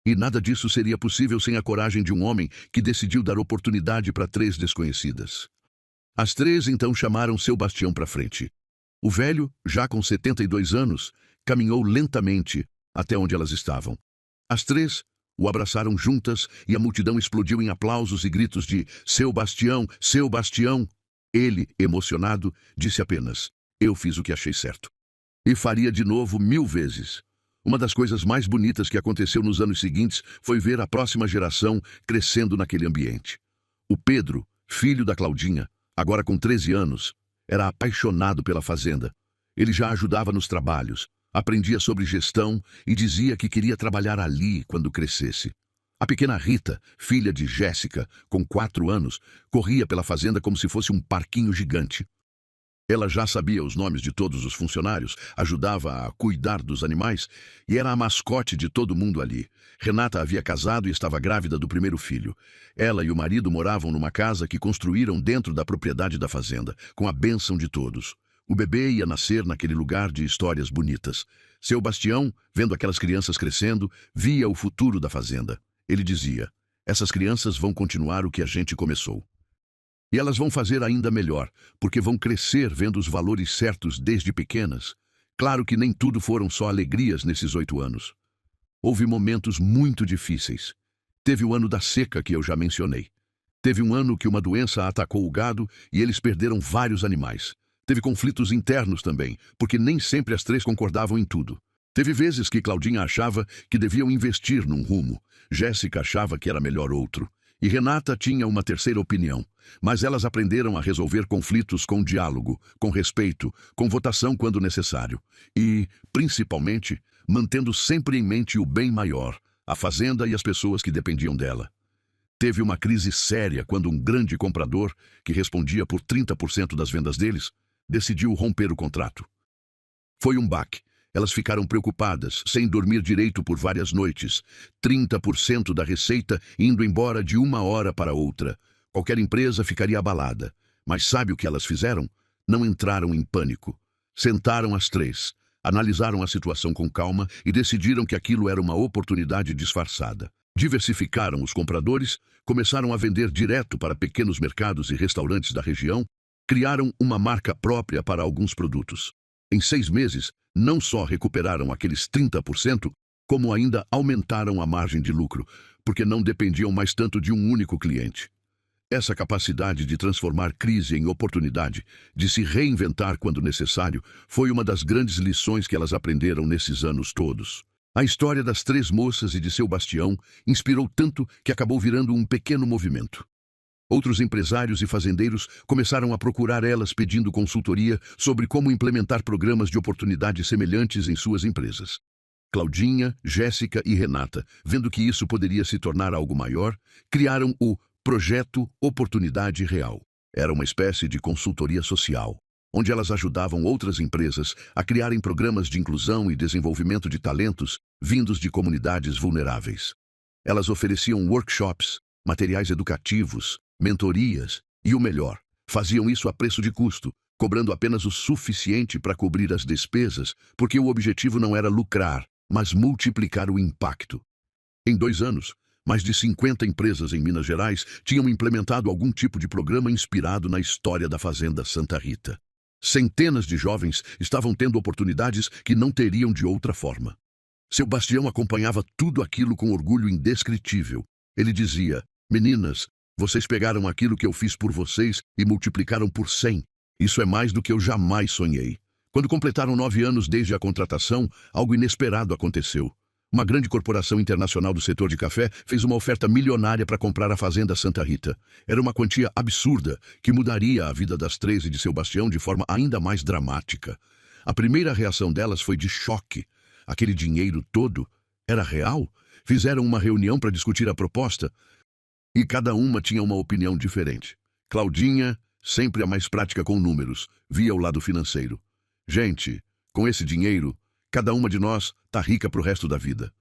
E nada disso seria possível sem a coragem de um homem que decidiu dar oportunidade para 3 desconhecidas." As 3 então chamaram seu bastião para frente. O velho, já com 72 anos, caminhou lentamente até onde elas estavam. As 3 o abraçaram juntas e a multidão explodiu em aplausos e gritos de "Seu bastião, seu bastião!" Ele, emocionado, disse apenas: eu fiz o que achei certo. E faria de novo 1000 vezes. Uma das coisas mais bonitas que aconteceu nos anos seguintes foi ver a próxima geração crescendo naquele ambiente. O Pedro, filho da Claudinha, agora com 13 anos, era apaixonado pela fazenda. Ele já ajudava nos trabalhos, aprendia sobre gestão e dizia que queria trabalhar ali quando crescesse. A pequena Rita, filha de Jéssica, com 4 anos, corria pela fazenda como se fosse um parquinho gigante. Ela já sabia os nomes de todos os funcionários, ajudava a cuidar dos animais e era a mascote de todo mundo ali. Renata havia casado e estava grávida do primeiro filho. Ela e o marido moravam numa casa que construíram dentro da propriedade da fazenda, com a bênção de todos. O bebê ia nascer naquele lugar de histórias bonitas. Seu Bastião, vendo aquelas crianças crescendo, via o futuro da fazenda. Ele dizia: essas crianças vão continuar o que a gente começou. E elas vão fazer ainda melhor, porque vão crescer vendo os valores certos desde pequenas. Claro que nem tudo foram só alegrias nesses 8 anos. Houve momentos muito difíceis. Teve o ano da seca que eu já mencionei. Teve um ano que uma doença atacou o gado e eles perderam vários animais. Teve conflitos internos também, porque nem sempre as 3 concordavam em tudo. Teve vezes que Claudinha achava que deviam investir num rumo. Jéssica achava que era melhor outro. E Renata tinha uma terceira opinião, mas elas aprenderam a resolver conflitos com diálogo, com respeito, com votação quando necessário. E, principalmente, mantendo sempre em mente o bem maior, a fazenda e as pessoas que dependiam dela. Teve uma crise séria quando um grande comprador, que respondia por 30% das vendas deles, decidiu romper o contrato. Foi um baque. Elas ficaram preocupadas, sem dormir direito por várias noites. 30% da receita indo embora de uma hora para outra. Qualquer empresa ficaria abalada. Mas sabe o que elas fizeram? Não entraram em pânico. Sentaram as 3, analisaram a situação com calma e decidiram que aquilo era uma oportunidade disfarçada. Diversificaram os compradores, começaram a vender direto para pequenos mercados e restaurantes da região, criaram uma marca própria para alguns produtos. Em 6 meses, não só recuperaram aqueles 30%, como ainda aumentaram a margem de lucro, porque não dependiam mais tanto de um único cliente. Essa capacidade de transformar crise em oportunidade, de se reinventar quando necessário, foi uma das grandes lições que elas aprenderam nesses anos todos. A história das 3 moças e de seu Bastião inspirou tanto que acabou virando um pequeno movimento. Outros empresários e fazendeiros começaram a procurar elas pedindo consultoria sobre como implementar programas de oportunidade semelhantes em suas empresas. Claudinha, Jéssica e Renata, vendo que isso poderia se tornar algo maior, criaram o Projeto Oportunidade Real. Era uma espécie de consultoria social, onde elas ajudavam outras empresas a criarem programas de inclusão e desenvolvimento de talentos vindos de comunidades vulneráveis. Elas ofereciam workshops, materiais educativos, mentorias e, o melhor, faziam isso a preço de custo, cobrando apenas o suficiente para cobrir as despesas, porque o objetivo não era lucrar, mas multiplicar o impacto. Em 2 anos, mais de 50 empresas em Minas Gerais tinham implementado algum tipo de programa inspirado na história da Fazenda Santa Rita. Centenas de jovens estavam tendo oportunidades que não teriam de outra forma. Seu Bastião acompanhava tudo aquilo com orgulho indescritível. Ele dizia: meninas, vocês pegaram aquilo que eu fiz por vocês e multiplicaram por 100. Isso é mais do que eu jamais sonhei. Quando completaram 9 anos desde a contratação, algo inesperado aconteceu. Uma grande corporação internacional do setor de café fez uma oferta milionária para comprar a Fazenda Santa Rita. Era uma quantia absurda que mudaria a vida das 3 e de seu Bastião de forma ainda mais dramática. A primeira reação delas foi de choque. Aquele dinheiro todo era real? Fizeram uma reunião para discutir a proposta. E cada uma tinha uma opinião diferente. Claudinha, sempre a mais prática com números, via o lado financeiro. Gente, com esse dinheiro, cada uma de nós tá rica pro resto da vida.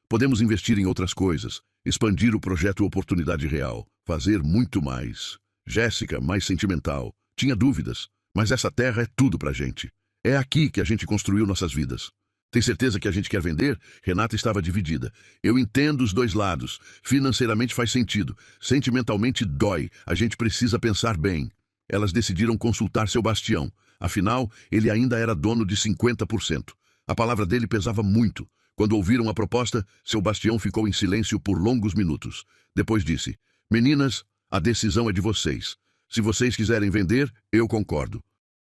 Podemos investir em outras coisas, expandir o projeto Oportunidade Real, fazer muito mais. Jéssica, mais sentimental, tinha dúvidas, mas essa terra é tudo pra gente. É aqui que a gente construiu nossas vidas. Tem certeza que a gente quer vender? Renata estava dividida. Eu entendo os 2 lados. Financeiramente faz sentido. Sentimentalmente dói. A gente precisa pensar bem. Elas decidiram consultar seu Bastião. Afinal, ele ainda era dono de 50%. A palavra dele pesava muito. Quando ouviram a proposta, seu Bastião ficou em silêncio por longos minutos. Depois disse: meninas, a decisão é de vocês. Se vocês quiserem vender, eu concordo.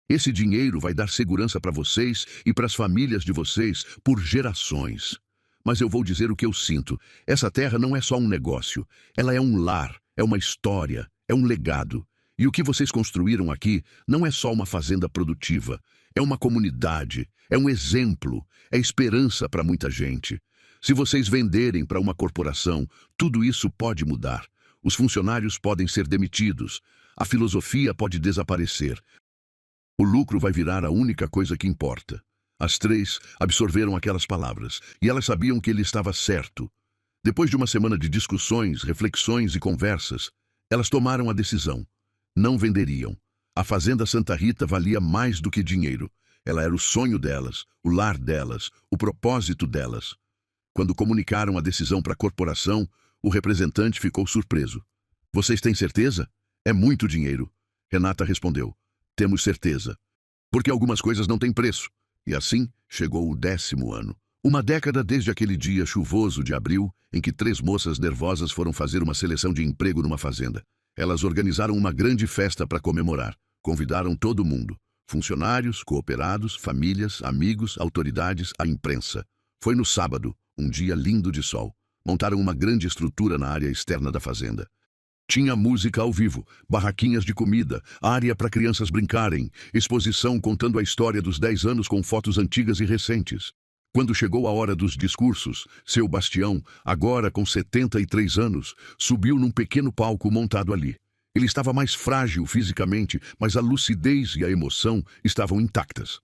Esse dinheiro vai dar segurança para vocês e para as famílias de vocês por gerações. Mas eu vou dizer o que eu sinto. Essa terra não é só um negócio. Ela é um lar, é uma história, é um legado. E o que vocês construíram aqui não é só uma fazenda produtiva. É uma comunidade, é um exemplo, é esperança para muita gente. Se vocês venderem para uma corporação, tudo isso pode mudar. Os funcionários podem ser demitidos. A filosofia pode desaparecer. O lucro vai virar a única coisa que importa. As três absorveram aquelas palavras, e elas sabiam que ele estava certo. Depois de uma semana de discussões, reflexões e conversas, elas tomaram a decisão. Não venderiam. A Fazenda Santa Rita valia mais do que dinheiro. Ela era o sonho delas, o lar delas, o propósito delas. Quando comunicaram a decisão para a corporação, o representante ficou surpreso. Vocês têm certeza? É muito dinheiro. Renata respondeu. Temos certeza. Porque algumas coisas não têm preço. E assim chegou o 10º ano. Uma década desde aquele dia chuvoso de abril, em que 3 moças nervosas foram fazer uma seleção de emprego numa fazenda. Elas organizaram uma grande festa para comemorar. Convidaram todo mundo. Funcionários, cooperados, famílias, amigos, autoridades, a imprensa. Foi no sábado, um dia lindo de sol. Montaram uma grande estrutura na área externa da fazenda. Tinha música ao vivo, barraquinhas de comida, área para crianças brincarem, exposição contando a história dos 10 anos com fotos antigas e recentes. Quando chegou a hora dos discursos, seu Bastião, agora com 73 anos, subiu num pequeno palco montado ali. Ele estava mais frágil fisicamente, mas a lucidez e a emoção estavam intactas.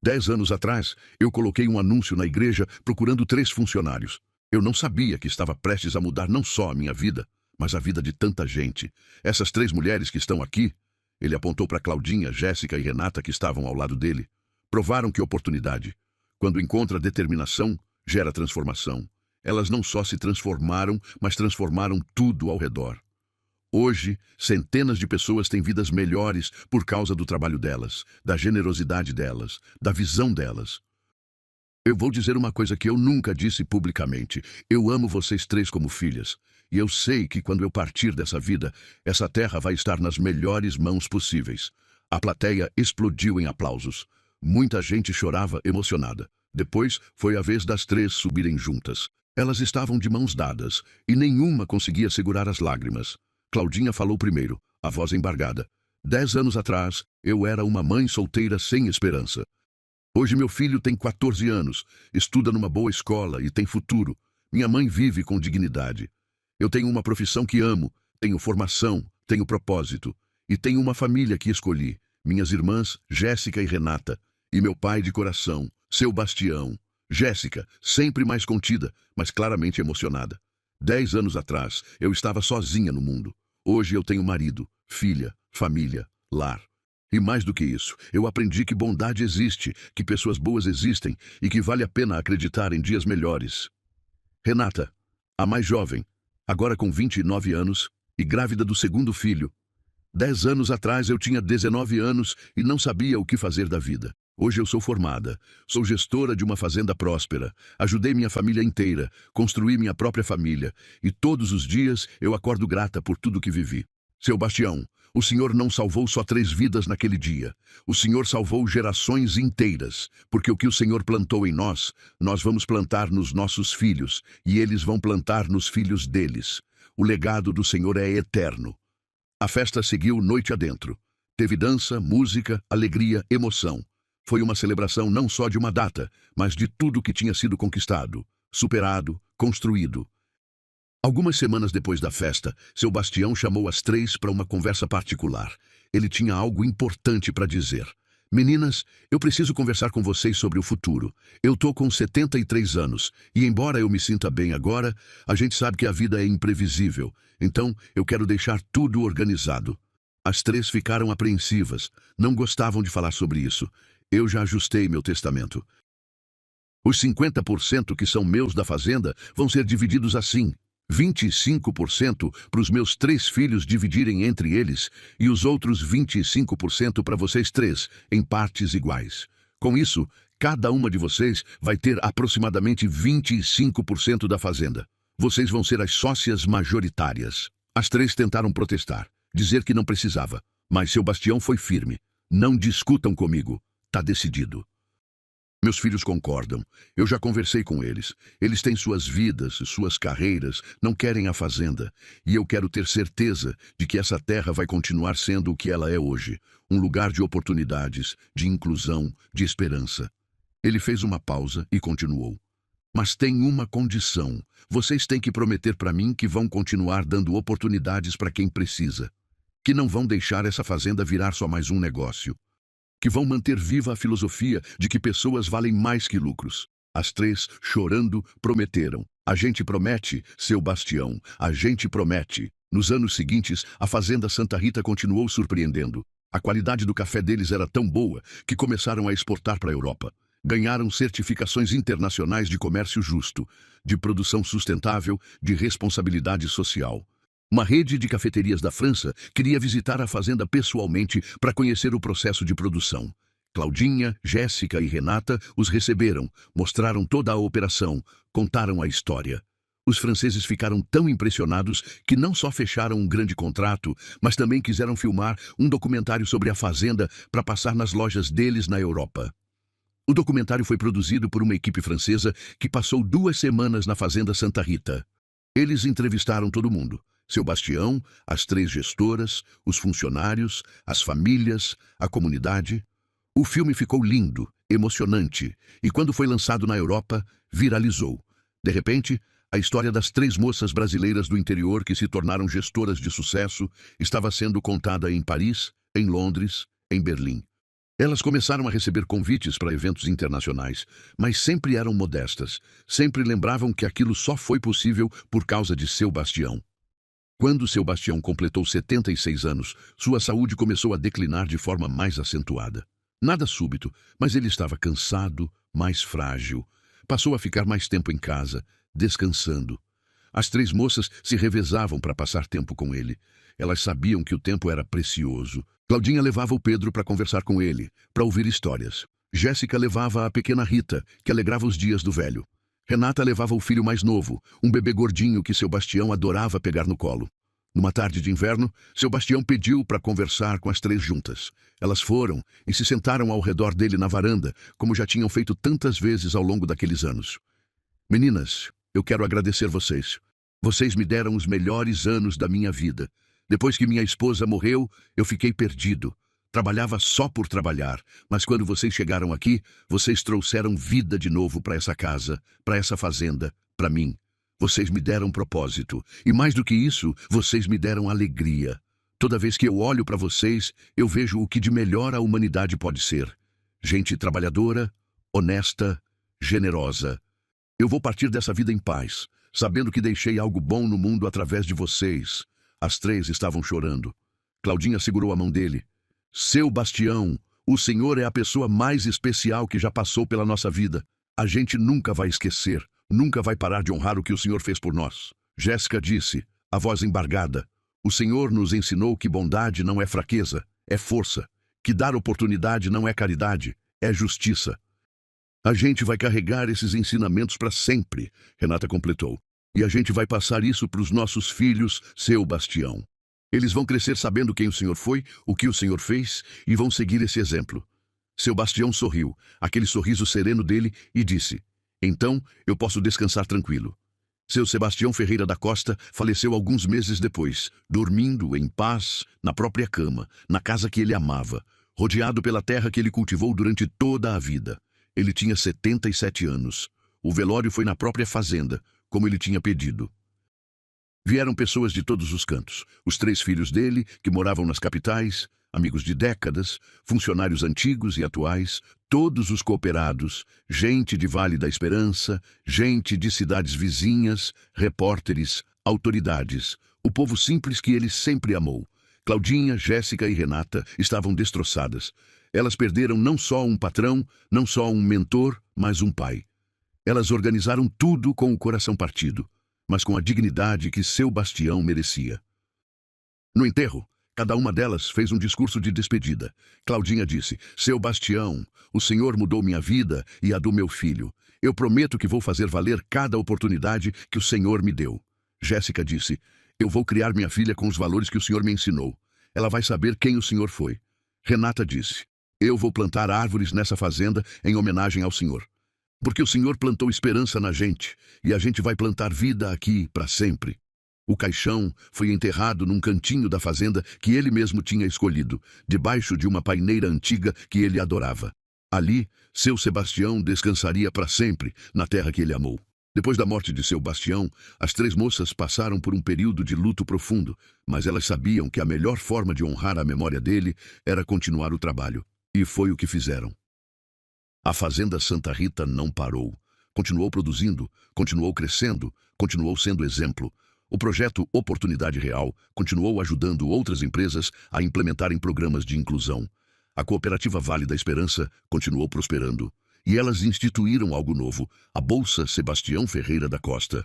10 anos atrás, eu coloquei um anúncio na igreja procurando 3 funcionários. Eu não sabia que estava prestes a mudar não só a minha vida, mas a vida de tanta gente. Essas 3 mulheres que estão aqui, ele apontou para Claudinha, Jéssica e Renata que estavam ao lado dele, provaram que oportunidade. Quando encontra determinação, gera transformação. Elas não só se transformaram, mas transformaram tudo ao redor. Hoje, centenas de pessoas têm vidas melhores por causa do trabalho delas, da generosidade delas, da visão delas. Eu vou dizer uma coisa que eu nunca disse publicamente. Eu amo vocês 3 como filhas. E eu sei que quando eu partir dessa vida, essa terra vai estar nas melhores mãos possíveis. A plateia explodiu em aplausos. Muita gente chorava emocionada. Depois, foi a vez das 3 subirem juntas. Elas estavam de mãos dadas, e nenhuma conseguia segurar as lágrimas. Claudinha falou primeiro, a voz embargada. 10 anos atrás, eu era uma mãe solteira sem esperança. Hoje meu filho tem 14 anos, estuda numa boa escola e tem futuro. Minha mãe vive com dignidade. Eu tenho uma profissão que amo, tenho formação, tenho propósito. E tenho uma família que escolhi. Minhas irmãs, Jéssica e Renata. E meu pai de coração, seu Bastião. Jéssica, sempre mais contida, mas claramente emocionada. 10 anos atrás, eu estava sozinha no mundo. Hoje eu tenho marido, filha, família, lar. E mais do que isso, eu aprendi que bondade existe, que pessoas boas existem e que vale a pena acreditar em dias melhores. Renata, a mais jovem, agora com 29 anos e grávida do 2º filho. 10 anos atrás eu tinha 19 anos e não sabia o que fazer da vida. Hoje eu sou formada, sou gestora de uma fazenda próspera, ajudei minha família inteira, construí minha própria família e todos os dias eu acordo grata por tudo que vivi. Seu Bastião, o Senhor não salvou só 3 vidas naquele dia. O Senhor salvou gerações inteiras, porque o que o Senhor plantou em nós, nós vamos plantar nos nossos filhos, e eles vão plantar nos filhos deles. O legado do Senhor é eterno. A festa seguiu noite adentro. Teve dança, música, alegria, emoção. Foi uma celebração não só de uma data, mas de tudo que tinha sido conquistado, superado, construído. Algumas semanas depois da festa, seu Bastião chamou as 3 para uma conversa particular. Ele tinha algo importante para dizer. Meninas, eu preciso conversar com vocês sobre o futuro. Eu tô com 73 anos, e embora eu me sinta bem agora, a gente sabe que a vida é imprevisível. Então, eu quero deixar tudo organizado. As 3 ficaram apreensivas, não gostavam de falar sobre isso. Eu já ajustei meu testamento. Os 50% que são meus da fazenda vão ser divididos assim. 25% para os meus 3 filhos dividirem entre eles e os outros 25% para vocês 3, em partes iguais. Com isso, cada uma de vocês vai ter aproximadamente 25% da fazenda. Vocês vão ser as sócias majoritárias. As 3 tentaram protestar, dizer que não precisava, mas seu Bastião foi firme. Não discutam comigo. Tá decidido. Meus filhos concordam. Eu já conversei com eles. Eles têm suas vidas, suas carreiras, não querem a fazenda. E eu quero ter certeza de que essa terra vai continuar sendo o que ela é hoje. Um lugar de oportunidades, de inclusão, de esperança. Ele fez uma pausa e continuou. Mas tem uma condição. Vocês têm que prometer para mim que vão continuar dando oportunidades para quem precisa. Que não vão deixar essa fazenda virar só mais um negócio. Que vão manter viva a filosofia de que pessoas valem mais que lucros. As três, chorando, prometeram. A gente promete, seu Bastião, a gente promete. Nos anos seguintes, a Fazenda Santa Rita continuou surpreendendo. A qualidade do café deles era tão boa que começaram a exportar para a Europa. Ganharam certificações internacionais de comércio justo, de produção sustentável, de responsabilidade social. Uma rede de cafeterias da França queria visitar a fazenda pessoalmente para conhecer o processo de produção. Claudinha, Jéssica e Renata os receberam, mostraram toda a operação, contaram a história. Os franceses ficaram tão impressionados que não só fecharam um grande contrato, mas também quiseram filmar um documentário sobre a fazenda para passar nas lojas deles na Europa. O documentário foi produzido por uma equipe francesa que passou 2 semanas na Fazenda Santa Rita. Eles entrevistaram todo mundo. Seu Bastião, as 3 gestoras, os funcionários, as famílias, a comunidade. O filme ficou lindo, emocionante, e quando foi lançado na Europa, viralizou. De repente, a história das 3 moças brasileiras do interior que se tornaram gestoras de sucesso estava sendo contada em Paris, em Londres, em Berlim. Elas começaram a receber convites para eventos internacionais, mas sempre eram modestas, sempre lembravam que aquilo só foi possível por causa de seu Bastião. Quando seu Bastião completou 76 anos, sua saúde começou a declinar de forma mais acentuada. Nada súbito, mas ele estava cansado, mais frágil. Passou a ficar mais tempo em casa, descansando. As 3 moças se revezavam para passar tempo com ele. Elas sabiam que o tempo era precioso. Claudinha levava o Pedro para conversar com ele, para ouvir histórias. Jéssica levava a pequena Rita, que alegrava os dias do velho. Renata levava o filho mais novo, um bebê gordinho que seu Bastião adorava pegar no colo. Numa tarde de inverno, seu Bastião pediu para conversar com as 3 juntas. Elas foram e se sentaram ao redor dele na varanda, como já tinham feito tantas vezes ao longo daqueles anos. Meninas, eu quero agradecer vocês. Vocês me deram os melhores anos da minha vida. Depois que minha esposa morreu, eu fiquei perdido. Trabalhava só por trabalhar, mas quando vocês chegaram aqui, vocês trouxeram vida de novo para essa casa, para essa fazenda, para mim. Vocês me deram propósito, e mais do que isso, vocês me deram alegria. Toda vez que eu olho para vocês, eu vejo o que de melhor a humanidade pode ser. Gente trabalhadora, honesta, generosa. Eu vou partir dessa vida em paz, sabendo que deixei algo bom no mundo através de vocês. As 3 estavam chorando. Claudinha segurou a mão dele. Seu Bastião, o senhor é a pessoa mais especial que já passou pela nossa vida. A gente nunca vai esquecer, nunca vai parar de honrar o que o senhor fez por nós. Jéssica disse, a voz embargada, o senhor nos ensinou que bondade não é fraqueza, é força. Que dar oportunidade não é caridade, é justiça. A gente vai carregar esses ensinamentos para sempre, Renata completou. E a gente vai passar isso para os nossos filhos, seu Bastião. Eles vão crescer sabendo quem o senhor foi, o que o senhor fez, e vão seguir esse exemplo. Seu Bastião sorriu, aquele sorriso sereno dele, e disse, então eu posso descansar tranquilo. Seu Sebastião Ferreira da Costa faleceu alguns meses depois, dormindo em paz, na própria cama, na casa que ele amava, rodeado pela terra que ele cultivou durante toda a vida. Ele tinha 77 anos. O velório foi na própria fazenda, como ele tinha pedido. Vieram pessoas de todos os cantos. Os 3 filhos dele, que moravam nas capitais, amigos de décadas, funcionários antigos e atuais, todos os cooperados, gente de Vale da Esperança, gente de cidades vizinhas, repórteres, autoridades, o povo simples que ele sempre amou. Claudinha, Jéssica e Renata estavam destroçadas. Elas perderam não só um patrão, não só um mentor, mas um pai. Elas organizaram tudo com o coração partido, mas com a dignidade que seu Bastião merecia. No enterro, cada uma delas fez um discurso de despedida. Claudinha disse, seu Bastião, o senhor mudou minha vida e a do meu filho. Eu prometo que vou fazer valer cada oportunidade que o senhor me deu. Jéssica disse, eu vou criar minha filha com os valores que o senhor me ensinou. Ela vai saber quem o senhor foi. Renata disse: "Eu vou plantar árvores nessa fazenda em homenagem ao Senhor. Porque o Senhor plantou esperança na gente, e a gente vai plantar vida aqui para sempre." O caixão foi enterrado num cantinho da fazenda que ele mesmo tinha escolhido, debaixo de uma paineira antiga que ele adorava. Ali, seu Sebastião descansaria para sempre na terra que ele amou. Depois da morte de seu Bastião, as três moças passaram por um período de luto profundo, mas elas sabiam que a melhor forma de honrar a memória dele era continuar o trabalho. E foi o que fizeram. A Fazenda Santa Rita não parou. Continuou produzindo, continuou crescendo, continuou sendo exemplo. O projeto Oportunidade Real continuou ajudando outras empresas a implementarem programas de inclusão. A Cooperativa Vale da Esperança continuou prosperando. E elas instituíram algo novo, a Bolsa Sebastião Ferreira da Costa.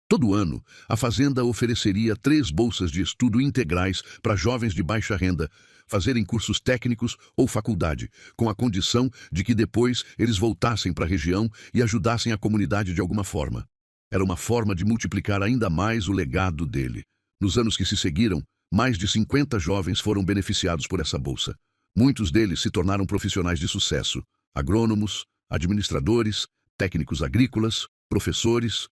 Todo ano, a Fazenda ofereceria 3 bolsas de estudo integrais para jovens de baixa renda fazerem cursos técnicos ou faculdade, com a condição de que depois eles voltassem para a região e ajudassem a comunidade de alguma forma. Era uma forma de multiplicar ainda mais o legado dele. Nos anos que se seguiram, mais de 50 jovens foram beneficiados por essa bolsa. Muitos deles se tornaram profissionais de sucesso: agrônomos, administradores, técnicos agrícolas, professores.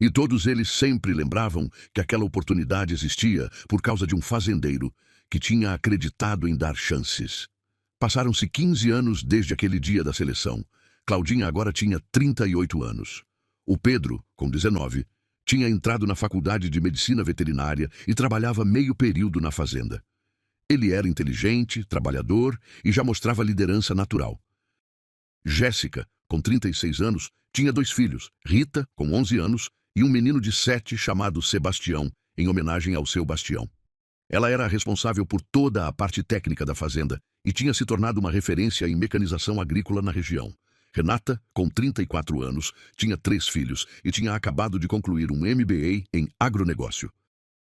E todos eles sempre lembravam que aquela oportunidade existia por causa de um fazendeiro que tinha acreditado em dar chances. Passaram-se 15 anos desde aquele dia da seleção. Claudinha agora tinha 38 anos. O Pedro, com 19, tinha entrado na faculdade de medicina veterinária e trabalhava meio período na fazenda. Ele era inteligente, trabalhador e já mostrava liderança natural. Jéssica, com 36 anos, tinha 2 filhos, Rita, com 11 anos, e um menino de 7 chamado Sebastião, em homenagem ao seu Bastião. Ela era responsável por toda a parte técnica da fazenda e tinha se tornado uma referência em mecanização agrícola na região. Renata, com 34 anos, tinha 3 filhos e tinha acabado de concluir um MBA em agronegócio.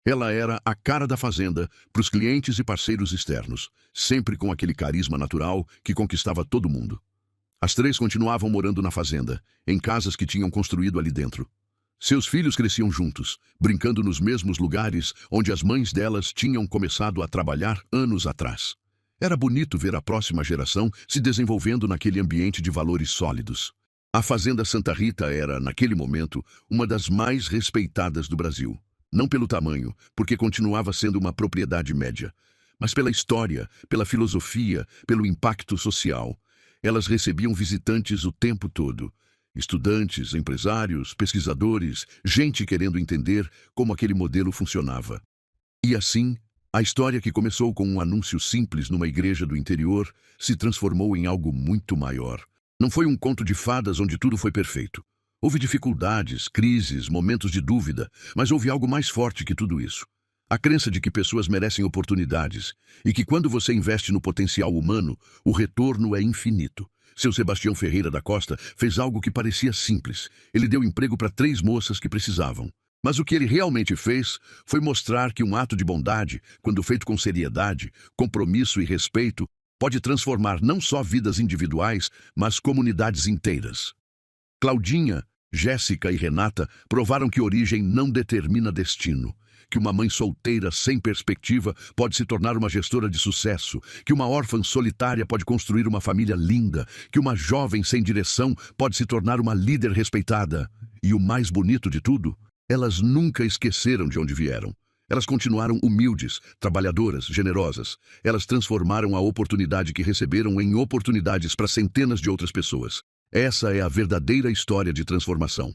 Ela era a cara da fazenda para os clientes e parceiros externos, sempre com aquele carisma natural que conquistava todo mundo. As 3 continuavam morando na fazenda, em casas que tinham construído ali dentro. Seus filhos cresciam juntos, brincando nos mesmos lugares onde as mães delas tinham começado a trabalhar anos atrás. Era bonito ver a próxima geração se desenvolvendo naquele ambiente de valores sólidos. A Fazenda Santa Rita era, naquele momento, uma das mais respeitadas do Brasil. Não pelo tamanho, porque continuava sendo uma propriedade média, mas pela história, pela filosofia, pelo impacto social. Elas recebiam visitantes o tempo todo. Estudantes, empresários, pesquisadores, gente querendo entender como aquele modelo funcionava. E assim, a história que começou com um anúncio simples numa igreja do interior se transformou em algo muito maior. Não foi um conto de fadas onde tudo foi perfeito. Houve dificuldades, crises, momentos de dúvida, mas houve algo mais forte que tudo isso. A crença de que pessoas merecem oportunidades e que quando você investe no potencial humano, o retorno é infinito. Seu Sebastião Ferreira da Costa fez algo que parecia simples. Ele deu emprego para 3 moças que precisavam. Mas o que ele realmente fez foi mostrar que um ato de bondade, quando feito com seriedade, compromisso e respeito, pode transformar não só vidas individuais, mas comunidades inteiras. Claudinha, Jéssica e Renata provaram que origem não determina destino, que uma mãe solteira sem perspectiva pode se tornar uma gestora de sucesso, que uma órfã solitária pode construir uma família linda, que uma jovem sem direção pode se tornar uma líder respeitada. E o mais bonito de tudo, elas nunca esqueceram de onde vieram. Elas continuaram humildes, trabalhadoras, generosas. Elas transformaram a oportunidade que receberam em oportunidades para centenas de outras pessoas. Essa é a verdadeira história de transformação.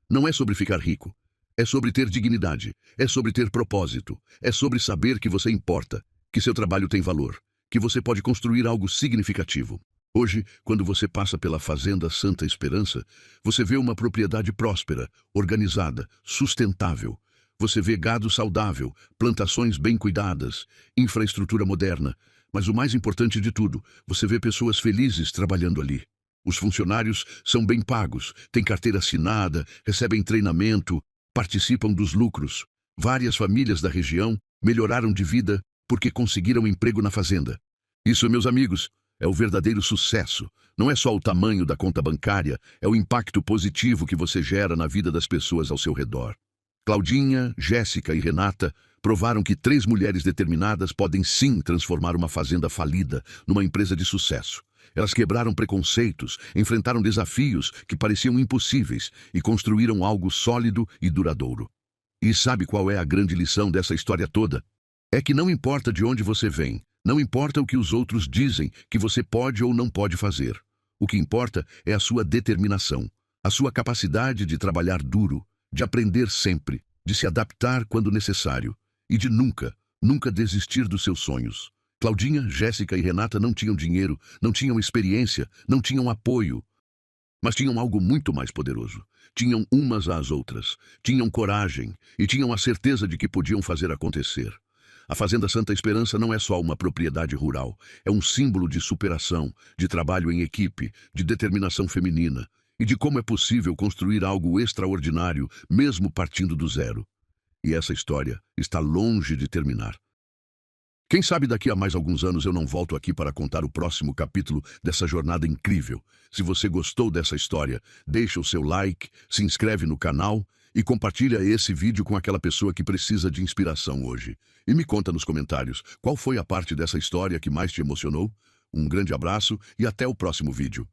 Não é sobre ficar rico. É sobre ter dignidade. É sobre ter propósito. É sobre saber que você importa, que seu trabalho tem valor, que você pode construir algo significativo. Hoje, quando você passa pela Fazenda Santa Esperança, você vê uma propriedade próspera, organizada, sustentável. Você vê gado saudável, plantações bem cuidadas, infraestrutura moderna. Mas o mais importante de tudo, você vê pessoas felizes trabalhando ali. Os funcionários são bem pagos, têm carteira assinada, recebem treinamento, participam dos lucros. Várias famílias da região melhoraram de vida porque conseguiram emprego na fazenda. Isso, meus amigos, é o verdadeiro sucesso. Não é só o tamanho da conta bancária, é o impacto positivo que você gera na vida das pessoas ao seu redor. Claudinha, Jéssica e Renata Provaram que 3 mulheres determinadas podem sim transformar uma fazenda falida numa empresa de sucesso. Elas quebraram preconceitos, enfrentaram desafios que pareciam impossíveis e construíram algo sólido e duradouro. E sabe qual é a grande lição dessa história toda? É que não importa de onde você vem, não importa o que os outros dizem que você pode ou não pode fazer. O que importa é a sua determinação, a sua capacidade de trabalhar duro, de aprender sempre, de se adaptar quando necessário e de nunca desistir dos seus sonhos. Claudinha, Jéssica e Renata não tinham dinheiro, não tinham experiência, não tinham apoio, mas tinham algo muito mais poderoso. Tinham umas às outras, tinham coragem e tinham a certeza de que podiam fazer acontecer. A Fazenda Santa Esperança não é só uma propriedade rural, é um símbolo de superação, de trabalho em equipe, de determinação feminina e de como é possível construir algo extraordinário mesmo partindo do zero. E essa história está longe de terminar. Quem sabe daqui a mais alguns anos eu não volto aqui para contar o próximo capítulo dessa jornada incrível. Se você gostou dessa história, deixa o seu like, se inscreve no canal e compartilha esse vídeo com aquela pessoa que precisa de inspiração hoje. E me conta nos comentários qual foi a parte dessa história que mais te emocionou. Um grande abraço e até o próximo vídeo.